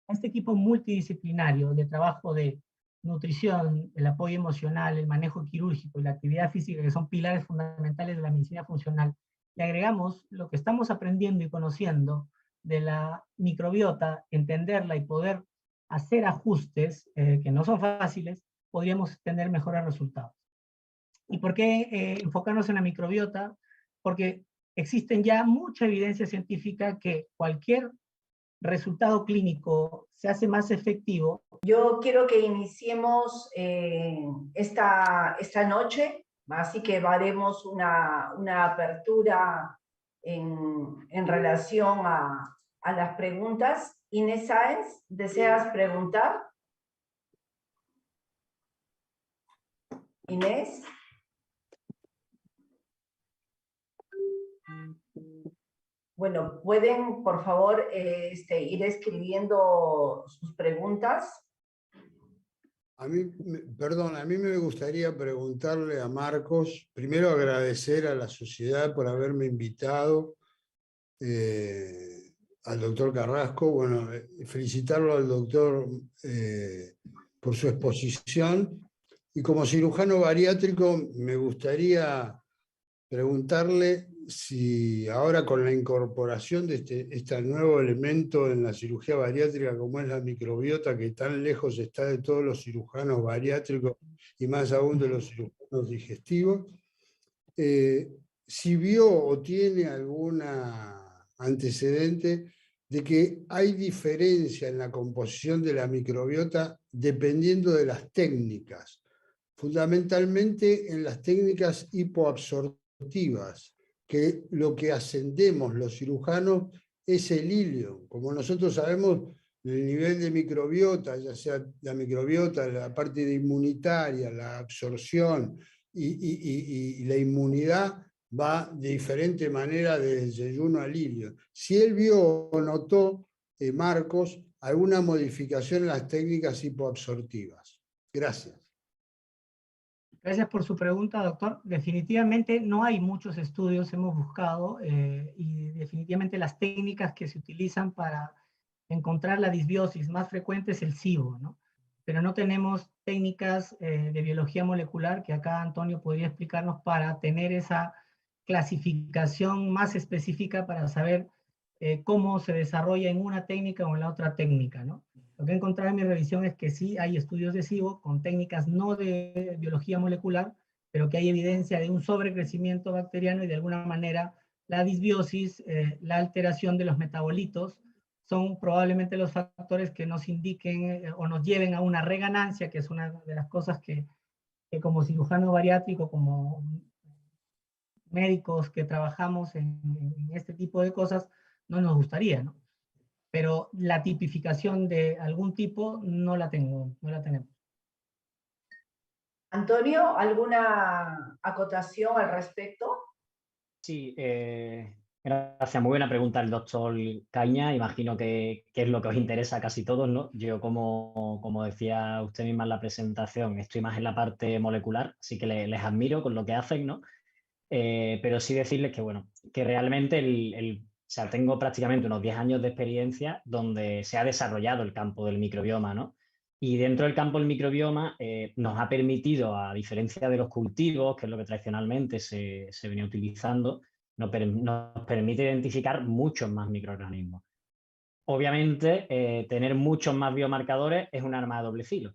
Este equipo multidisciplinario de trabajo de nutrición, el apoyo emocional, el manejo quirúrgico y la actividad física, que son pilares fundamentales de la medicina funcional, le agregamos lo que estamos aprendiendo y conociendo de la microbiota, entenderla y poder hacer ajustes que no son fáciles, podríamos tener mejores resultados. ¿Y por qué enfocarnos en la microbiota? Porque existen ya mucha evidencia científica que cualquier resultado clínico se hace más efectivo. Yo quiero que iniciemos esta noche, así que haremos una apertura en relación a las preguntas. Inés Sáenz, ¿deseas preguntar? Inés. Bueno, ¿pueden, por favor, ir escribiendo sus preguntas? A mí me gustaría preguntarle a Marcos, primero agradecer a la sociedad por haberme invitado, al doctor Carrasco, bueno, felicitarlo al doctor por su exposición, y como cirujano bariátrico me gustaría preguntarle si ahora con la incorporación de este nuevo elemento en la cirugía bariátrica como es la microbiota, que tan lejos está de todos los cirujanos bariátricos y más aún de los cirujanos digestivos, si vio o tiene alguna antecedente de que hay diferencia en la composición de la microbiota dependiendo de las técnicas, fundamentalmente en las técnicas hipoabsortivas, que lo que ascendemos los cirujanos es el hilio. Como nosotros sabemos, el nivel de microbiota, ya sea la microbiota, la parte de inmunitaria, la absorción y la inmunidad, va de diferente manera desde el yeyuno al hilio. Si él vio o notó, Marcos, alguna modificación en las técnicas hipoabsortivas. Gracias. Gracias por su pregunta, doctor. Definitivamente no hay muchos estudios, hemos buscado, y definitivamente las técnicas que se utilizan para encontrar la disbiosis más frecuente es el SIBO, ¿no? Pero no tenemos técnicas de biología molecular, que acá Antonio podría explicarnos, para tener esa clasificación más específica para saber cómo se desarrolla en una técnica o en la otra técnica, ¿no? Lo que he encontrado en mi revisión es que sí hay estudios de SIBO con técnicas no de biología molecular, pero que hay evidencia de un sobrecrecimiento bacteriano y de alguna manera la disbiosis, la alteración de los metabolitos, son probablemente los factores que nos indiquen o nos lleven a una reganancia, que es una de las cosas que como cirujano bariátrico, como médicos que trabajamos en este tipo de cosas, no nos gustaría, ¿no? Pero la tipificación de algún tipo no la tenemos. Antonio, ¿alguna acotación al respecto? Sí, gracias. Muy buena pregunta el doctor Caña. Imagino que es lo que os interesa a casi todos, ¿no? Yo, como decía usted misma en la presentación, estoy más en la parte molecular, así que les admiro con lo que hacen, ¿no? Pero sí decirles que, bueno, que realmente o sea, tengo prácticamente unos 10 años de experiencia donde se ha desarrollado el campo del microbioma, ¿no? Y dentro del campo del microbioma nos ha permitido, a diferencia de los cultivos, que es lo que tradicionalmente se venía utilizando, nos permite identificar muchos más microorganismos. Obviamente, tener muchos más biomarcadores es un arma de doble filo.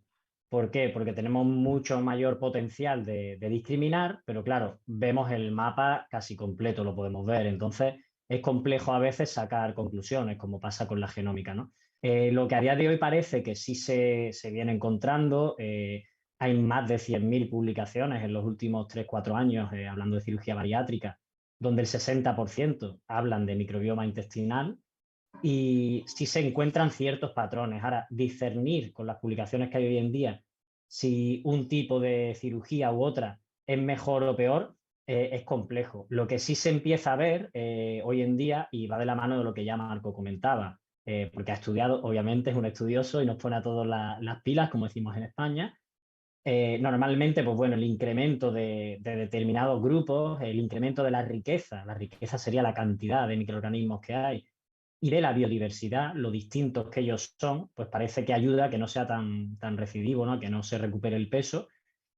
¿Por qué? Porque tenemos mucho mayor potencial de discriminar, pero claro, vemos el mapa casi completo, lo podemos ver. Entonces, es complejo a veces sacar conclusiones, como pasa con la genómica, ¿no? Lo que a día de hoy parece que sí se viene encontrando, hay más de 100.000 publicaciones en los últimos 3-4 años, hablando de cirugía bariátrica, donde el 60% hablan de microbioma intestinal, y sí se encuentran ciertos patrones. Ahora, discernir con las publicaciones que hay hoy en día si un tipo de cirugía u otra es mejor o peor, es complejo. Lo que sí se empieza a ver hoy en día, y va de la mano de lo que ya Marco comentaba, porque ha estudiado, obviamente es un estudioso y nos pone a todos las pilas, como decimos en España. Normalmente, pues bueno, el incremento de determinados grupos, el incremento de la riqueza sería la cantidad de microorganismos que hay, y de la biodiversidad, lo distintos que ellos son, pues parece que ayuda a que no sea tan recidivo, ¿no? Que no se recupere el peso.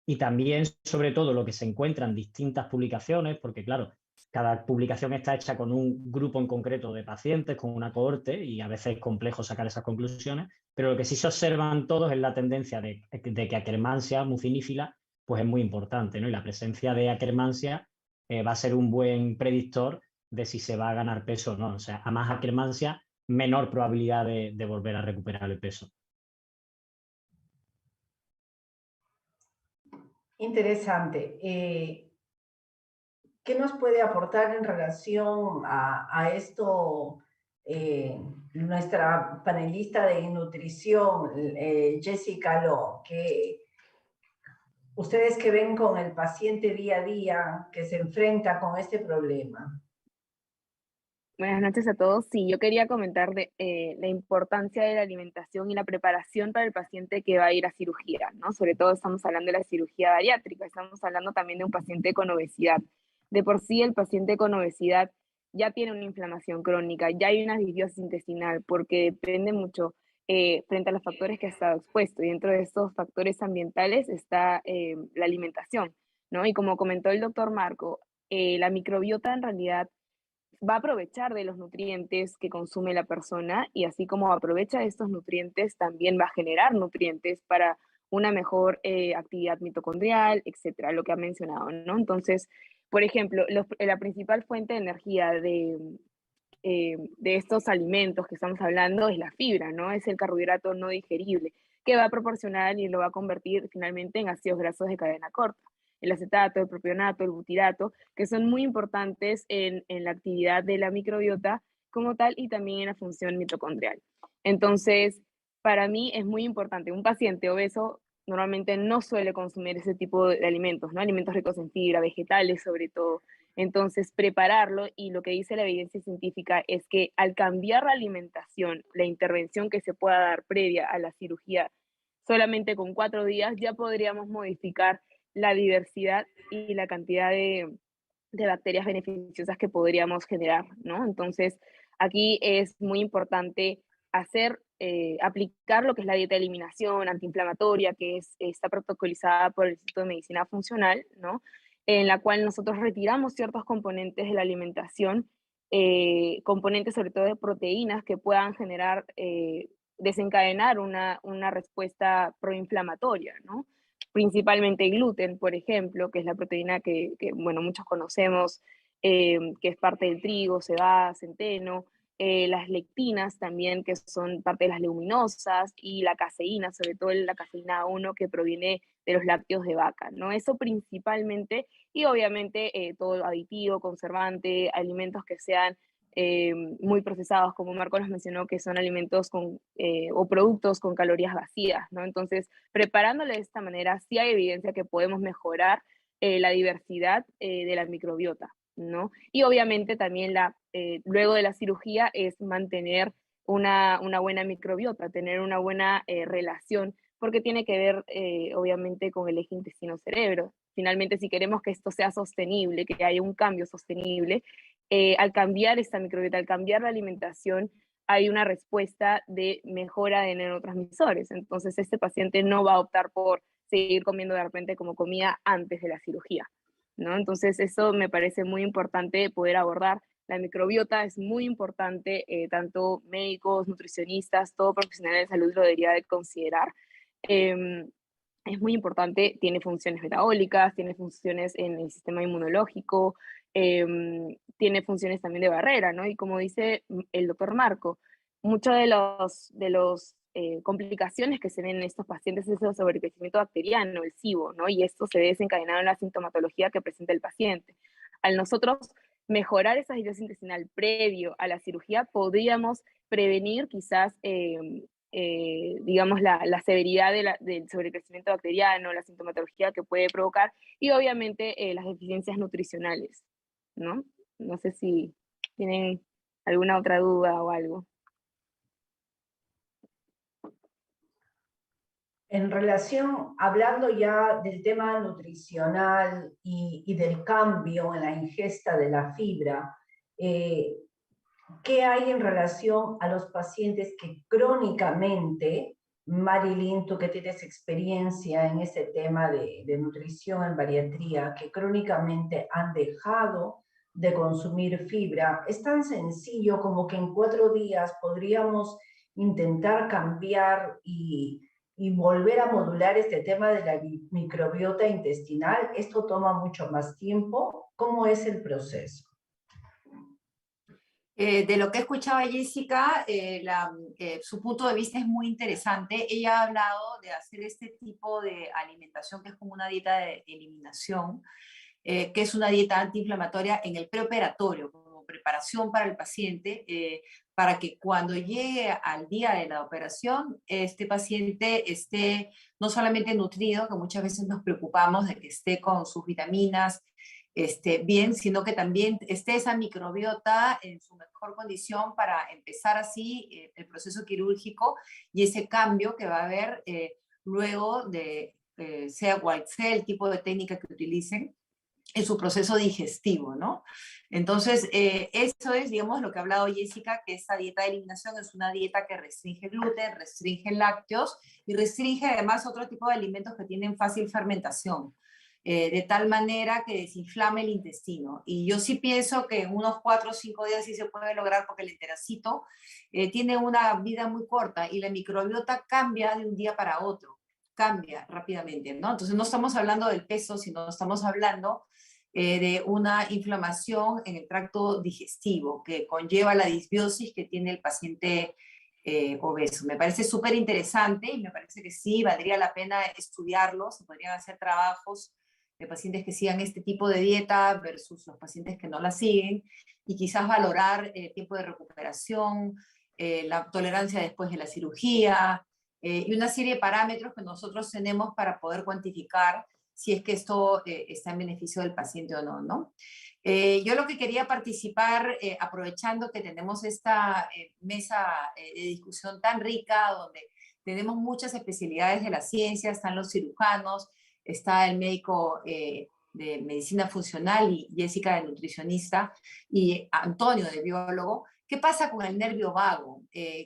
Y también, sobre todo, lo que se encuentra en distintas publicaciones, porque claro, cada publicación está hecha con un grupo en concreto de pacientes, con una cohorte, y a veces es complejo sacar esas conclusiones, pero lo que sí se observan todos es la tendencia de que Akkermansia mucinífila pues es muy importante, ¿no? Y la presencia de Akkermansia va a ser un buen predictor de si se va a ganar peso o no. O sea, a más Akkermansia, menor probabilidad de volver a recuperar el peso. Interesante. ¿Qué nos puede aportar en relación a esto nuestra panelista de nutrición, Jessica Lo? Que ustedes que ven con el paciente día a día que se enfrenta con este problema. Buenas noches a todos. Sí, yo quería comentar la importancia de la alimentación y la preparación para el paciente que va a ir a cirugía, ¿no? Sobre todo estamos hablando de la cirugía bariátrica, estamos hablando también de un paciente con obesidad. De por sí, el paciente con obesidad ya tiene una inflamación crónica, ya hay una disbiosis intestinal, porque depende mucho frente a los factores que ha estado expuesto. Y dentro de estos factores ambientales está la alimentación, ¿no? Y como comentó el doctor Marco, la microbiota en realidad va a aprovechar de los nutrientes que consume la persona y así como aprovecha de estos nutrientes, también va a generar nutrientes para una mejor actividad mitocondrial, etcétera, lo que ha mencionado, ¿no? Entonces, por ejemplo, la principal fuente de energía de estos alimentos que estamos hablando es la fibra, ¿no? Es el carbohidrato no digerible, que va a proporcionar y lo va a convertir finalmente en ácidos grasos de cadena corta. El acetato, el propionato, el butirato, que son muy importantes en la actividad de la microbiota como tal y también en la función mitocondrial. Entonces, para mí es muy importante. Un paciente obeso normalmente no suele consumir ese tipo de alimentos, ¿no? Alimentos ricos en fibra, vegetales sobre todo. Entonces, prepararlo, y lo que dice la evidencia científica es que al cambiar la alimentación, la intervención que se pueda dar previa a la cirugía, solamente con 4 días ya podríamos modificar la diversidad y la cantidad de bacterias beneficiosas que podríamos generar, ¿no? Entonces, aquí es muy importante aplicar lo que es la dieta de eliminación antiinflamatoria, que está protocolizada por el Instituto de Medicina Funcional, ¿no? En la cual nosotros retiramos ciertos componentes de la alimentación, componentes sobre todo de proteínas que puedan desencadenar una respuesta proinflamatoria, ¿no? Principalmente gluten, por ejemplo, que es la proteína que bueno, muchos conocemos, que es parte del trigo, cebada, centeno, las lectinas también, que son parte de las leguminosas, y la caseína, sobre todo la caseína 1, que proviene de los lácteos de vaca, ¿no? Eso principalmente, y obviamente todo aditivo, conservante, alimentos que sean muy procesados, como Marco nos mencionó, que son alimentos o productos con calorías vacías, ¿no? Entonces, preparándole de esta manera, sí hay evidencia que podemos mejorar la diversidad de la microbiota, ¿no? Y obviamente también luego de la cirugía es mantener una buena microbiota, tener una buena relación, porque tiene que ver obviamente con el eje intestino-cerebro. Finalmente, si queremos que esto sea sostenible, que haya un cambio sostenible, al cambiar esta microbiota, al cambiar la alimentación, hay una respuesta de mejora de neurotransmisores. Entonces, este paciente no va a optar por seguir comiendo de repente como comía antes de la cirugía, ¿no? Entonces, eso me parece muy importante poder abordar. La microbiota es muy importante, tanto médicos, nutricionistas, todo profesional de salud lo debería de considerar. Es muy importante, tiene funciones metabólicas, tiene funciones en el sistema inmunológico, tiene funciones también de barrera, ¿no? Y como dice el doctor Marco, muchas de los complicaciones que se ven en estos pacientes es el sobrecrecimiento bacteriano, el SIBO, ¿no? Y esto se ve desencadenado en la sintomatología que presenta el paciente. Al nosotros mejorar esa disbiosis intestinal previo a la cirugía, podríamos prevenir quizás digamos, la severidad del sobrecrecimiento bacteriano, la sintomatología que puede provocar, y obviamente las deficiencias nutricionales, ¿no? No sé si tienen alguna otra duda o algo. En relación, hablando ya del tema nutricional y del cambio en la ingesta de la fibra, ¿qué hay en relación a los pacientes que crónicamente, Marilyn, tú que tienes experiencia en este tema de nutrición en bariatría, que crónicamente han dejado de consumir fibra? Es tan sencillo como que en 4 días podríamos intentar cambiar y volver a modular este tema de la microbiota intestinal. ¿Esto toma mucho más tiempo? ¿Cómo es el proceso? De lo que he escuchado a Jessica, su punto de vista es muy interesante. Ella ha hablado de hacer este tipo de alimentación que es como una dieta de eliminación, que es una dieta antiinflamatoria en el preoperatorio, como preparación para el paciente, para que cuando llegue al día de la operación, este paciente esté no solamente nutrido, que muchas veces nos preocupamos de que esté con sus vitaminas, bien, sino que también esté esa microbiota en su mejor condición para empezar así el proceso quirúrgico y ese cambio que va a haber luego de, sea cual sea el tipo de técnica que utilicen, en su proceso digestivo, ¿no? Entonces, eso es, digamos, lo que ha hablado Jessica, que esta dieta de eliminación es una dieta que restringe gluten, restringe lácteos y restringe además otro tipo de alimentos que tienen fácil fermentación, de tal manera que desinflame el intestino. Y yo sí pienso que en unos 4 o 5 días sí se puede lograr, porque el enterocito tiene una vida muy corta y la microbiota cambia de un día para otro, cambia rápidamente, ¿no? Entonces no estamos hablando del peso, sino estamos hablando de una inflamación en el tracto digestivo que conlleva la disbiosis que tiene el paciente obeso. Me parece súper interesante y me parece que sí, valdría la pena estudiarlo. Se podrían hacer trabajos de pacientes que sigan este tipo de dieta versus los pacientes que no la siguen, y quizás valorar el tiempo de recuperación, la tolerancia después de la cirugía, y una serie de parámetros que nosotros tenemos para poder cuantificar si es que esto está en beneficio del paciente o no, ¿no? Yo lo que quería participar, aprovechando que tenemos esta mesa de discusión tan rica, donde tenemos muchas especialidades de la ciencia, están los cirujanos, está el médico de medicina funcional y Jessica de nutricionista y Antonio de biólogo. ¿Qué pasa con el nervio vago?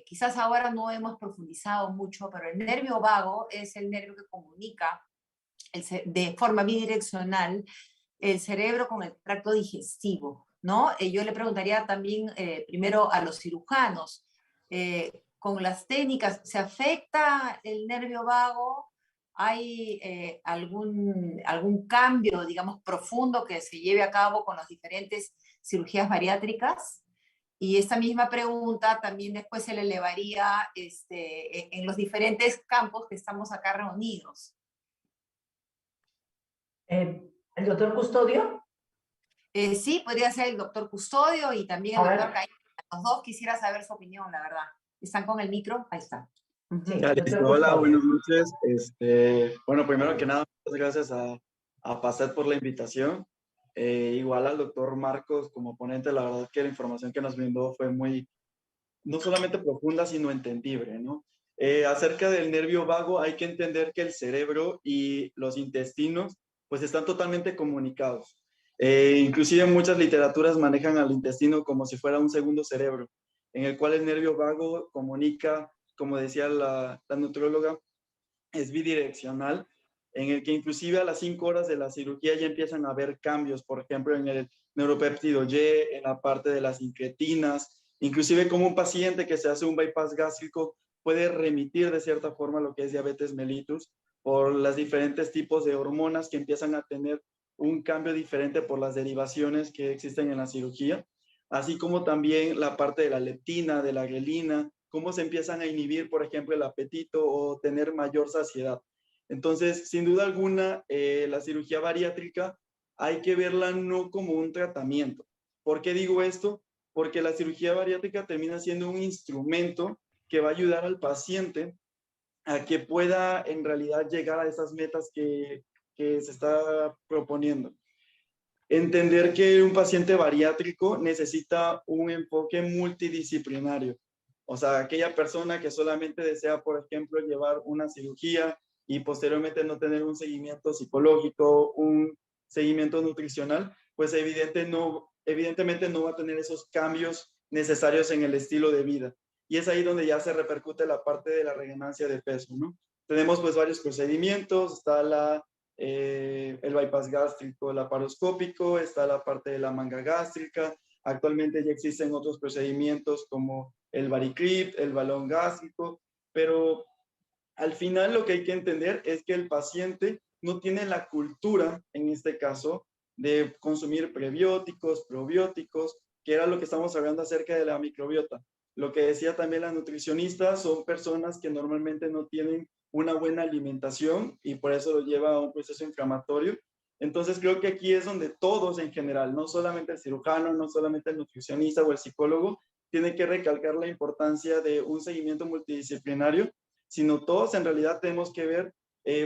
Quizás ahora no hemos profundizado mucho, pero el nervio vago es el nervio que comunica de forma bidireccional el cerebro con el tracto digestivo, ¿no? Yo le preguntaría también primero a los cirujanos, con las técnicas, ¿se afecta el nervio vago? ¿Hay algún cambio, digamos, profundo que se lleve a cabo con las diferentes cirugías bariátricas? Y esta misma pregunta también después se le elevaría en los diferentes campos que estamos acá reunidos. ¿El doctor Custodio? Sí, podría ser el doctor Custodio y también el doctor Caña. Los dos quisiera saber su opinión, la verdad. ¿Están con el micro? Ahí está. Sí, hola, buenas noches. Bueno, primero que nada, muchas gracias a PASET por la invitación. Igual al doctor Marcos como ponente, la verdad que la información que nos brindó fue muy, no solamente profunda, sino entendible, ¿no? Acerca del nervio vago, hay que entender que el cerebro y los intestinos pues están totalmente comunicados. Inclusive muchas literaturas manejan al intestino como si fuera un segundo cerebro, en el cual el nervio vago comunica, como decía la nutrióloga, es bidireccional, en el que inclusive a las 5 horas de la cirugía ya empiezan a haber cambios, por ejemplo, en el neuropéptido Y, en la parte de las incretinas, inclusive como un paciente que se hace un bypass gástrico puede remitir de cierta forma lo que es diabetes mellitus por los diferentes tipos de hormonas que empiezan a tener un cambio diferente por las derivaciones que existen en la cirugía, así como también la parte de la leptina, de la grelina, cómo se empiezan a inhibir, por ejemplo, el apetito o tener mayor saciedad. Entonces, sin duda alguna, la cirugía bariátrica hay que verla no como un tratamiento. ¿Por qué digo esto? Porque la cirugía bariátrica termina siendo un instrumento que va a ayudar al paciente a que pueda en realidad llegar a esas metas que se está proponiendo. Entender que un paciente bariátrico necesita un enfoque multidisciplinario. O sea, aquella persona que solamente desea, por ejemplo, llevar una cirugía y posteriormente no tener un seguimiento psicológico, un seguimiento nutricional, pues evidentemente no va a tener esos cambios necesarios en el estilo de vida. Y es ahí donde ya se repercute la parte de la reganancia de peso, ¿no? Tenemos pues varios procedimientos, está el bypass gástrico laparoscópico, está la parte de la manga gástrica, actualmente ya existen otros procedimientos como el Variclip, el balón gástrico, pero al final lo que hay que entender es que el paciente no tiene la cultura, en este caso, de consumir prebióticos, probióticos, que era lo que estamos hablando acerca de la microbiota. Lo que decía también la nutricionista, son personas que normalmente no tienen una buena alimentación y por eso lo lleva a un proceso inflamatorio. Entonces creo que aquí es donde todos en general, no solamente el cirujano, no solamente el nutricionista o el psicólogo, tiene que recalcar la importancia de un seguimiento multidisciplinario, sino todos en realidad tenemos que ver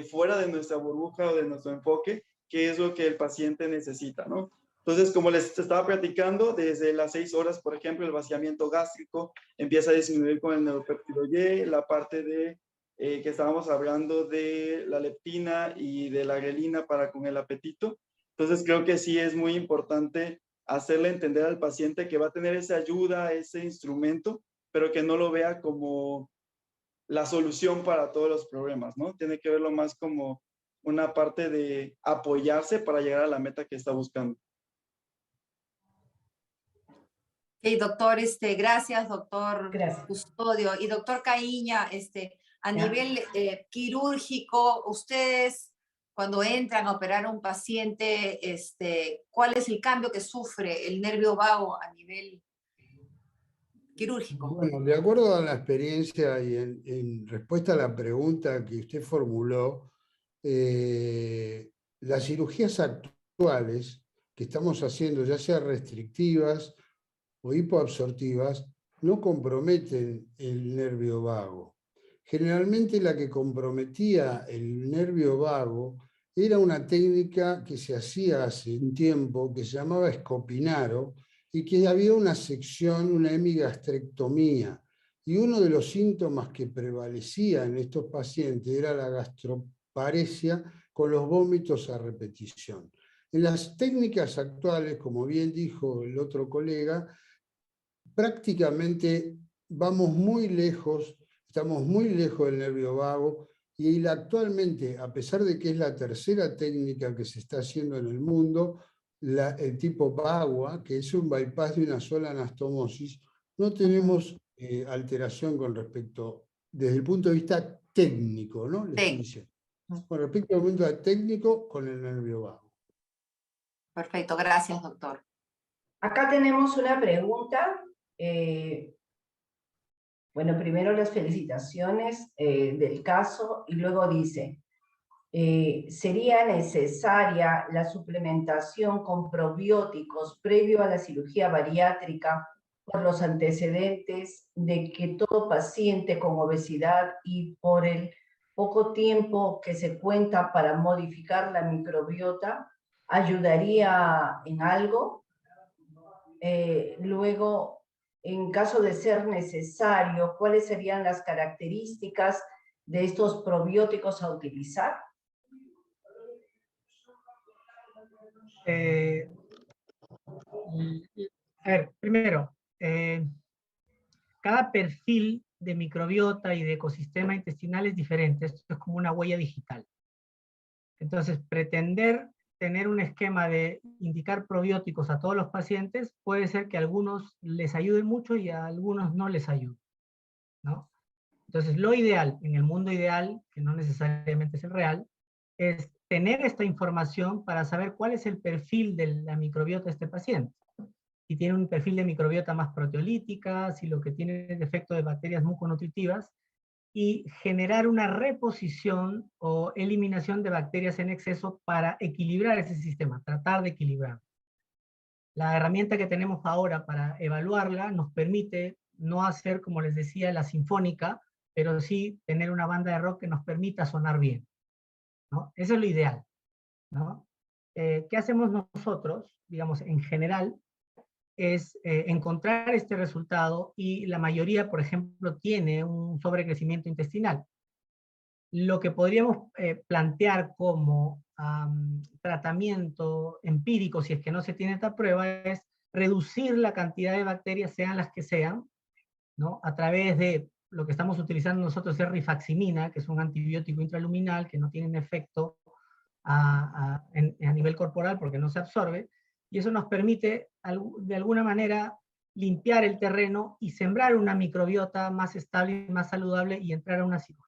fuera de nuestra burbuja o de nuestro enfoque qué es lo que el paciente necesita, ¿no? Entonces, como les estaba platicando, desde las 6 horas, por ejemplo, el vaciamiento gástrico empieza a disminuir con el neuropéptido Y, la parte de que estábamos hablando de la leptina y de la grelina para con el apetito. Entonces, creo que sí es muy importante hacerle entender al paciente que va a tener esa ayuda, ese instrumento, pero que no lo vea como la solución para todos los problemas, ¿no? Tiene que verlo más como una parte de apoyarse para llegar a la meta que está buscando. Okay, doctor, gracias, doctor Gracias. Custodio. Y doctor Caíña, a nivel quirúrgico, ustedes cuando entran a operar a un paciente, ¿cuál es el cambio que sufre el nervio vago a nivel quirúrgico? Bueno, de acuerdo a la experiencia y en respuesta a la pregunta que usted formuló, las cirugías actuales que estamos haciendo, ya sea restrictivas o hipoabsortivas, no comprometen el nervio vago. Generalmente la que comprometía el nervio vago era una técnica que se hacía hace un tiempo, que se llamaba escopinaro, y que había una sección, una hemigastrectomía. Y uno de los síntomas que prevalecía en estos pacientes era la gastroparesia con los vómitos a repetición. En las técnicas actuales, como bien dijo el otro colega, prácticamente vamos muy lejos, estamos muy lejos del nervio vago, y actualmente, a pesar de que es la tercera técnica que se está haciendo en el mundo, el tipo VAGUA, que es un bypass de una sola anastomosis, no tenemos alteración con respecto, desde el punto de vista técnico, ¿no? Le estoy diciendo. Con respecto al punto técnico, con el nervio vago. Perfecto, gracias, doctor. Acá tenemos una pregunta. Bueno, primero las felicitaciones del caso y luego dice, ¿sería necesaria la suplementación con probióticos previo a la cirugía bariátrica por los antecedentes de que todo paciente con obesidad y por el poco tiempo que se cuenta para modificar la microbiota ayudaría en algo? Luego, en caso de ser necesario, ¿cuáles serían las características de estos probióticos a utilizar? A ver, primero, cada perfil de microbiota y de ecosistema intestinal es diferente. Esto es como una huella digital. Entonces, pretender tener un esquema de indicar probióticos a todos los pacientes, puede ser que a algunos les ayuden mucho y a algunos no les ayuden, ¿no? Entonces, lo ideal, en el mundo ideal, que no necesariamente es el real, es tener esta información para saber cuál es el perfil de la microbiota de este paciente. Si tiene un perfil de microbiota más proteolítica, si lo que tiene es defecto de bacterias muconutritivas, y generar una reposición o eliminación de bacterias en exceso para equilibrar ese sistema, tratar de equilibrar. La herramienta que tenemos ahora para evaluarla nos permite no hacer, como les decía, la sinfónica, pero sí tener una banda de rock que nos permita sonar bien, ¿no? Eso es lo ideal, ¿no? ¿Qué hacemos nosotros, digamos, en general? Es encontrar este resultado, y la mayoría, por ejemplo, tiene un sobrecrecimiento intestinal. lo que podríamos plantear como tratamiento empírico, si es que no se tiene esta prueba, es reducir la cantidad de bacterias, sean las que sean, ¿no? A través de lo que estamos utilizando nosotros es rifaximina, que es un antibiótico intraluminal que no tiene efecto a nivel corporal porque no se absorbe, y eso nos permite de alguna manera limpiar el terreno y sembrar una microbiota más estable y más saludable y entrar a una cirugía.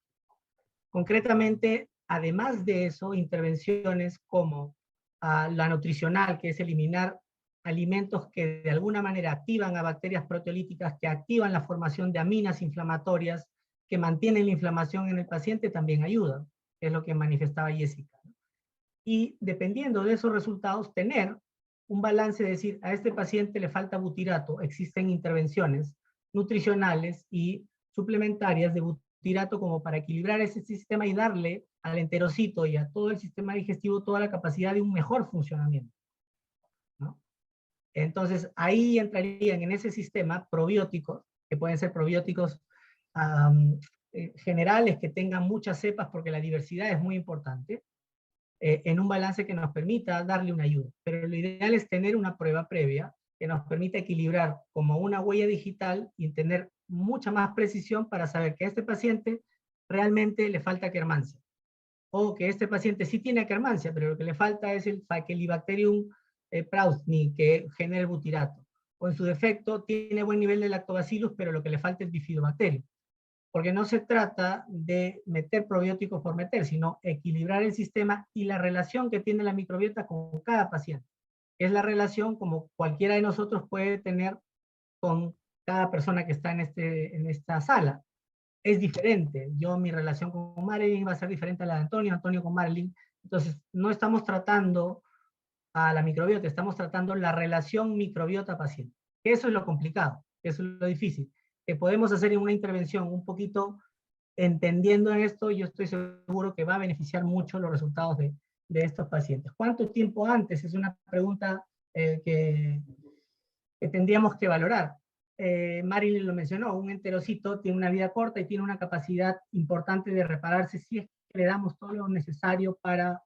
Concretamente, además de eso, intervenciones como la nutricional, que es eliminar alimentos que de alguna manera activan a bacterias proteolíticas, que activan la formación de aminas inflamatorias, que mantienen la inflamación en el paciente, también ayudan, que es lo que manifestaba Jessica. Y dependiendo de esos resultados, tener un balance, de decir, a este paciente le falta butirato, existen intervenciones nutricionales y suplementarias de butirato como para equilibrar ese sistema y darle al enterocito y a todo el sistema digestivo toda la capacidad de un mejor funcionamiento, ¿no? Entonces, ahí entrarían en ese sistema probióticos, que pueden ser probióticos generales, que tengan muchas cepas, porque la diversidad es muy importante, en un balance que nos permita darle una ayuda. Pero lo ideal es tener una prueba previa que nos permita equilibrar como una huella digital y tener mucha más precisión para saber que a este paciente realmente le falta Akkermansia, o que este paciente sí tiene Akkermansia, pero lo que le falta es el Faecalibacterium prausni, que genera el butirato, o en su defecto tiene buen nivel de lactobacillus, pero lo que le falta es bifidobacterium. Porque no se trata de meter probióticos por meter, sino equilibrar el sistema y la relación que tiene la microbiota con cada paciente. Es la relación como cualquiera de nosotros puede tener con cada persona que está en esta sala. Es diferente. Mi relación con Marilyn va a ser diferente a la de Antonio, Antonio con Marilyn. Entonces, no estamos tratando a la microbiota, estamos tratando la relación microbiota-paciente. Eso es lo complicado, eso es lo difícil. Que podemos hacer en una intervención un poquito entendiendo esto, yo estoy seguro que va a beneficiar mucho los resultados de estos pacientes. ¿Cuánto tiempo antes? Es una pregunta que tendríamos que valorar. Marilyn lo mencionó, un enterocito tiene una vida corta y tiene una capacidad importante de repararse si es que le damos todo lo necesario para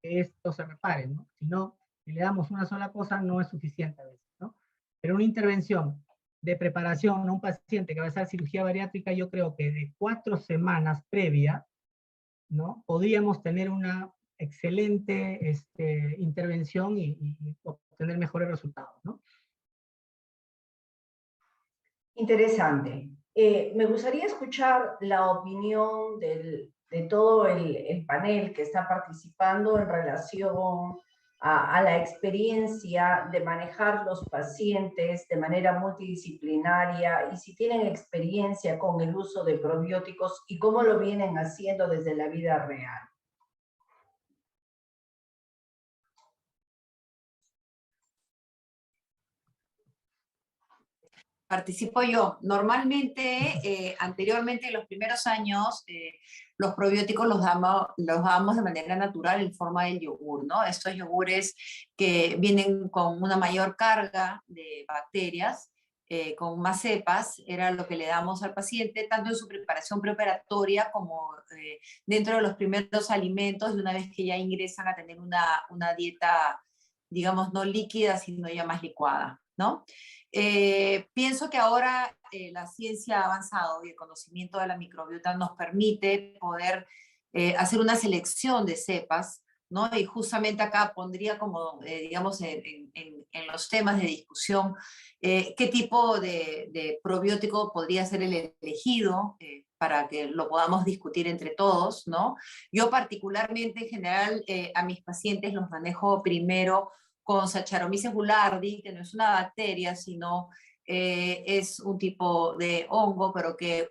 que esto se repare, ¿no? Si no, si le damos una sola cosa no es suficiente a veces, ¿no? Pero una intervención de preparación a un paciente que va a hacer cirugía bariátrica, yo creo que de 4 semanas previa, ¿no? Podríamos tener una excelente intervención y obtener mejores resultados, ¿no? Interesante. Me gustaría escuchar la opinión de todo el panel que está participando en relación a la experiencia de manejar los pacientes de manera multidisciplinaria y si tienen experiencia con el uso de probióticos y cómo lo vienen haciendo desde la vida real. Participo yo. Normalmente, anteriormente, en los primeros años, los probióticos los dábamos de manera natural en forma de yogur, ¿no? Estos yogures que vienen con una mayor carga de bacterias, con más cepas, era lo que le damos al paciente, tanto en su preparación preoperatoria como dentro de los primeros alimentos, y una vez que ya ingresan a tener una dieta, digamos, no líquida, sino ya más licuada, ¿no? Pienso que ahora la ciencia ha avanzado y el conocimiento de la microbiota nos permite poder hacer una selección de cepas, ¿no? Y justamente acá pondría como, digamos, en los temas de discusión, qué tipo de probiótico podría ser el elegido para que lo podamos discutir entre todos, ¿no? Yo particularmente, en general, a mis pacientes los manejo primero con Saccharomyces boulardii, que no es una bacteria, sino es un tipo de hongo, pero que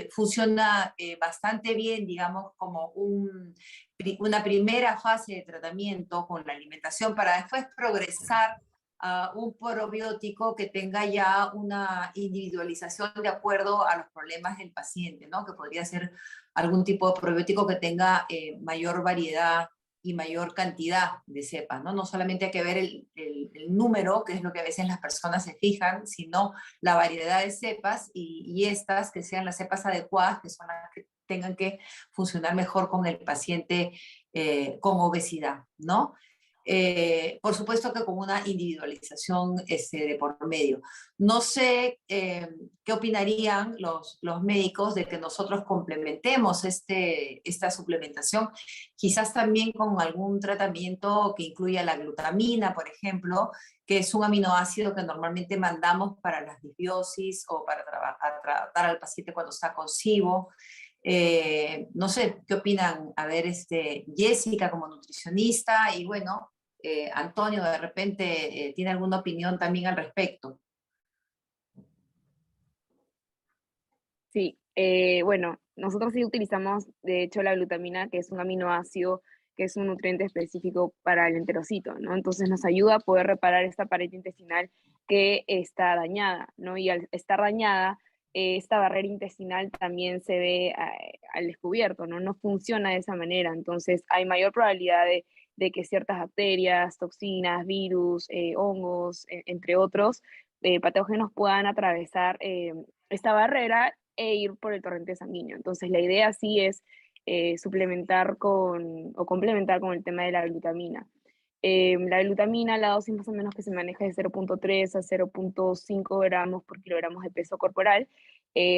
funciona bastante bien, digamos, como una primera fase de tratamiento con la alimentación, para después progresar a un probiótico que tenga ya una individualización de acuerdo a los problemas del paciente, ¿no? Que podría ser algún tipo de probiótico que tenga mayor variedad y mayor cantidad de cepas, ¿no? No solamente hay que ver el número, que es lo que a veces las personas se fijan, sino la variedad de cepas y estas que sean las cepas adecuadas, que son las que tengan que funcionar mejor con el paciente con obesidad, ¿no? Por supuesto que con una individualización de por medio. No sé qué opinarían los médicos de que nosotros complementemos esta suplementación, quizás también con algún tratamiento que incluya la glutamina, por ejemplo, que es un aminoácido que normalmente mandamos para las disbiosis o para tratar al paciente cuando está con SIBO. No sé, ¿qué opinan? A ver, Jessica como nutricionista y bueno, Antonio de repente tiene alguna opinión también al respecto. Sí, bueno, nosotros sí utilizamos, de hecho, la glutamina, que es un aminoácido, que es un nutriente específico para el enterocito, ¿no? Entonces nos ayuda a poder reparar esta pared intestinal que está dañada, ¿no? Y al estar dañada, esta barrera intestinal también se ve al descubierto, ¿no? No funciona de esa manera, entonces hay mayor probabilidad de que ciertas bacterias, toxinas, virus, hongos, entre otros, patógenos puedan atravesar esta barrera e ir por el torrente sanguíneo. Entonces, la idea sí es suplementar o complementar con el tema de la glutamina. La glutamina, la dosis más o menos que se maneja es de 0.3 a 0.5 gramos por kilogramos de peso corporal,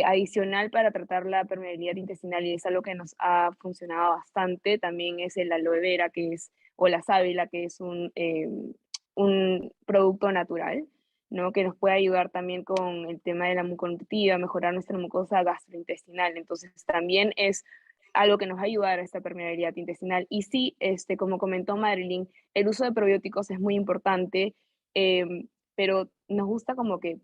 adicional para tratar la permeabilidad intestinal, y es algo que nos ha funcionado bastante. También es el aloe vera, o la sábila, que es un producto natural, ¿no? Que nos puede ayudar también con el tema de la muconutritiva, mejorar nuestra mucosa gastrointestinal. Entonces, también es algo que nos va a ayudar a esta permeabilidad intestinal. Y sí, como comentó Marilyn, el uso de probióticos es muy importante, pero nos gusta como que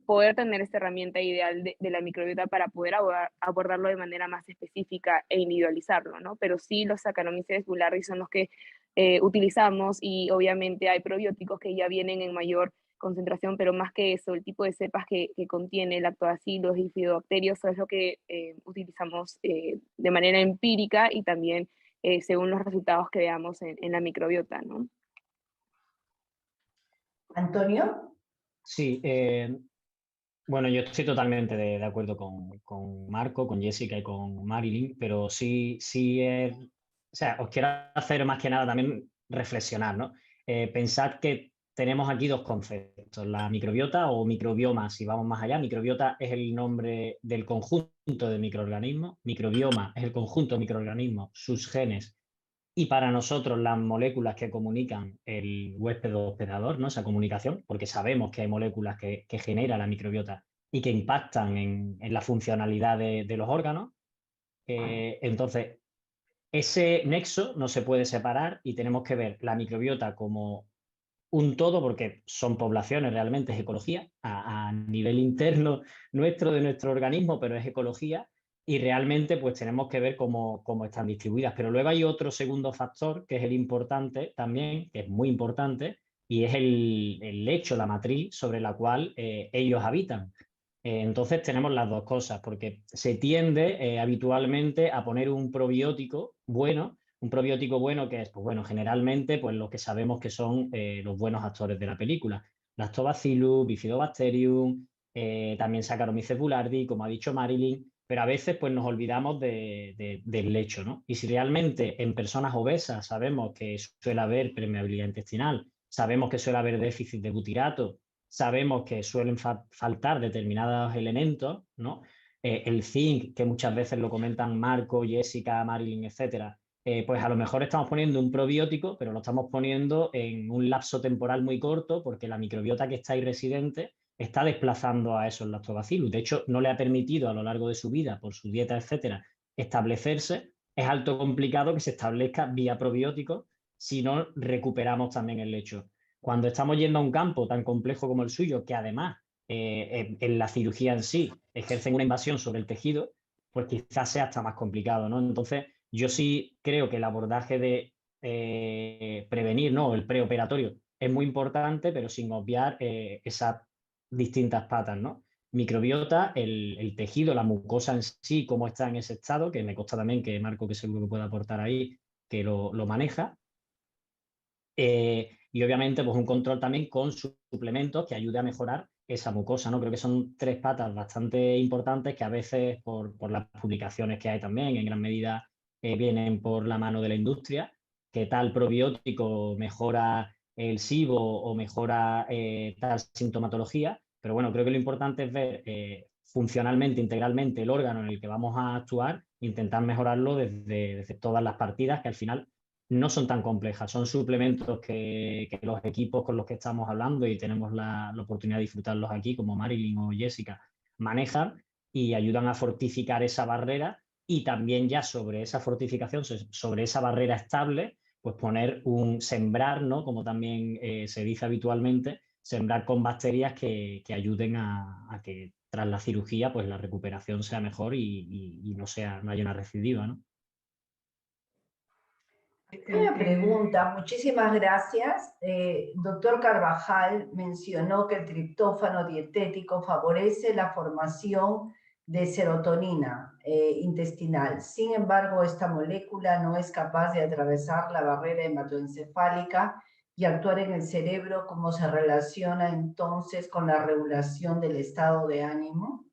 poder tener esta herramienta ideal de la microbiota para poder abordarlo de manera más específica e individualizarlo, ¿no? Pero sí, los Saccharomyces boulardii son los que utilizamos, y obviamente hay probióticos que ya vienen en mayor concentración, pero más que eso, el tipo de cepas que contiene lactobacilos y bifidobacterios, eso es lo que utilizamos de manera empírica y también según los resultados que veamos en la microbiota, ¿no? Antonio. Sí, bueno, yo estoy totalmente de acuerdo con Marco, con Jessica y con Marilyn, pero sí, o sea, os quiero hacer más que nada también reflexionar, ¿no? Pensad que tenemos aquí dos conceptos, la microbiota o microbioma, si vamos más allá. Microbiota es el nombre del conjunto de microorganismos, microbioma es el conjunto de microorganismos, sus genes, y para nosotros las moléculas que comunican el huésped o hospedador, ¿no? Esa comunicación, porque sabemos que hay moléculas que genera la microbiota y que impactan en la funcionalidad de los órganos. Entonces, ese nexo no se puede separar y tenemos que ver la microbiota como un todo, porque son poblaciones, realmente es ecología a nivel interno nuestro, de nuestro organismo, pero es ecología, y realmente pues tenemos que ver cómo están distribuidas. Pero luego hay otro segundo factor que es el importante también, que es muy importante, y es el lecho, la matriz sobre la cual ellos habitan. Entonces tenemos las dos cosas, porque se tiende habitualmente a poner un probiótico bueno. Un probiótico bueno, que es, pues bueno, generalmente pues lo que sabemos que son los buenos actores de la película. Lactobacillus, Bifidobacterium, también Saccharomyces boulardii, como ha dicho Marilyn, pero a veces pues nos olvidamos del lecho, ¿no? Y si realmente en personas obesas sabemos que suele haber permeabilidad intestinal, sabemos que suele haber déficit de butirato, sabemos que suelen faltar determinados elementos, ¿no? El zinc, que muchas veces lo comentan Marco, Jessica, Marilyn, etcétera, pues a lo mejor estamos poniendo un probiótico, pero lo estamos poniendo en un lapso temporal muy corto, porque la microbiota que está ahí residente está desplazando a esos lactobacillus. De hecho, no le ha permitido a lo largo de su vida, por su dieta, etcétera, establecerse. Es alto complicado que se establezca vía probióticos si no recuperamos también el lecho. Cuando estamos yendo a un campo tan complejo como el suyo, que además en la cirugía en sí ejercen una invasión sobre el tejido, pues quizás sea hasta más complicado, ¿no? Entonces, yo sí creo que el abordaje de prevenir, ¿no? El preoperatorio es muy importante, pero sin obviar esas distintas patas, ¿no? Microbiota, el tejido, la mucosa en sí, cómo está en ese estado, que me consta también que Marco, que seguro que puede aportar ahí, que lo maneja. y obviamente pues un control también con suplementos que ayude a mejorar esa mucosa, ¿no? Creo que son 3 patas bastante importantes que a veces por las publicaciones que hay también en gran medida vienen por la mano de la industria, que tal probiótico mejora el SIBO o mejora tal sintomatología, pero bueno, creo que lo importante es ver funcionalmente, integralmente el órgano en el que vamos a actuar, intentar mejorarlo desde todas las partidas, que al final no son tan complejas, son suplementos que los equipos con los que estamos hablando y tenemos la oportunidad de disfrutarlos aquí, como Marilyn o Jessica, manejan y ayudan a fortificar esa barrera, y también ya sobre esa fortificación, sobre esa barrera estable, pues poner sembrar, ¿no? Como también se dice habitualmente, sembrar con bacterias que ayuden a que tras la cirugía pues la recuperación sea mejor y no haya una recidiva, ¿no? Una pregunta, muchísimas gracias. Doctor Carvajal mencionó que el triptófano dietético favorece la formación de serotonina intestinal. Sin embargo, esta molécula no es capaz de atravesar la barrera hematoencefálica y actuar en el cerebro. ¿Cómo se relaciona entonces con la regulación del estado de ánimo?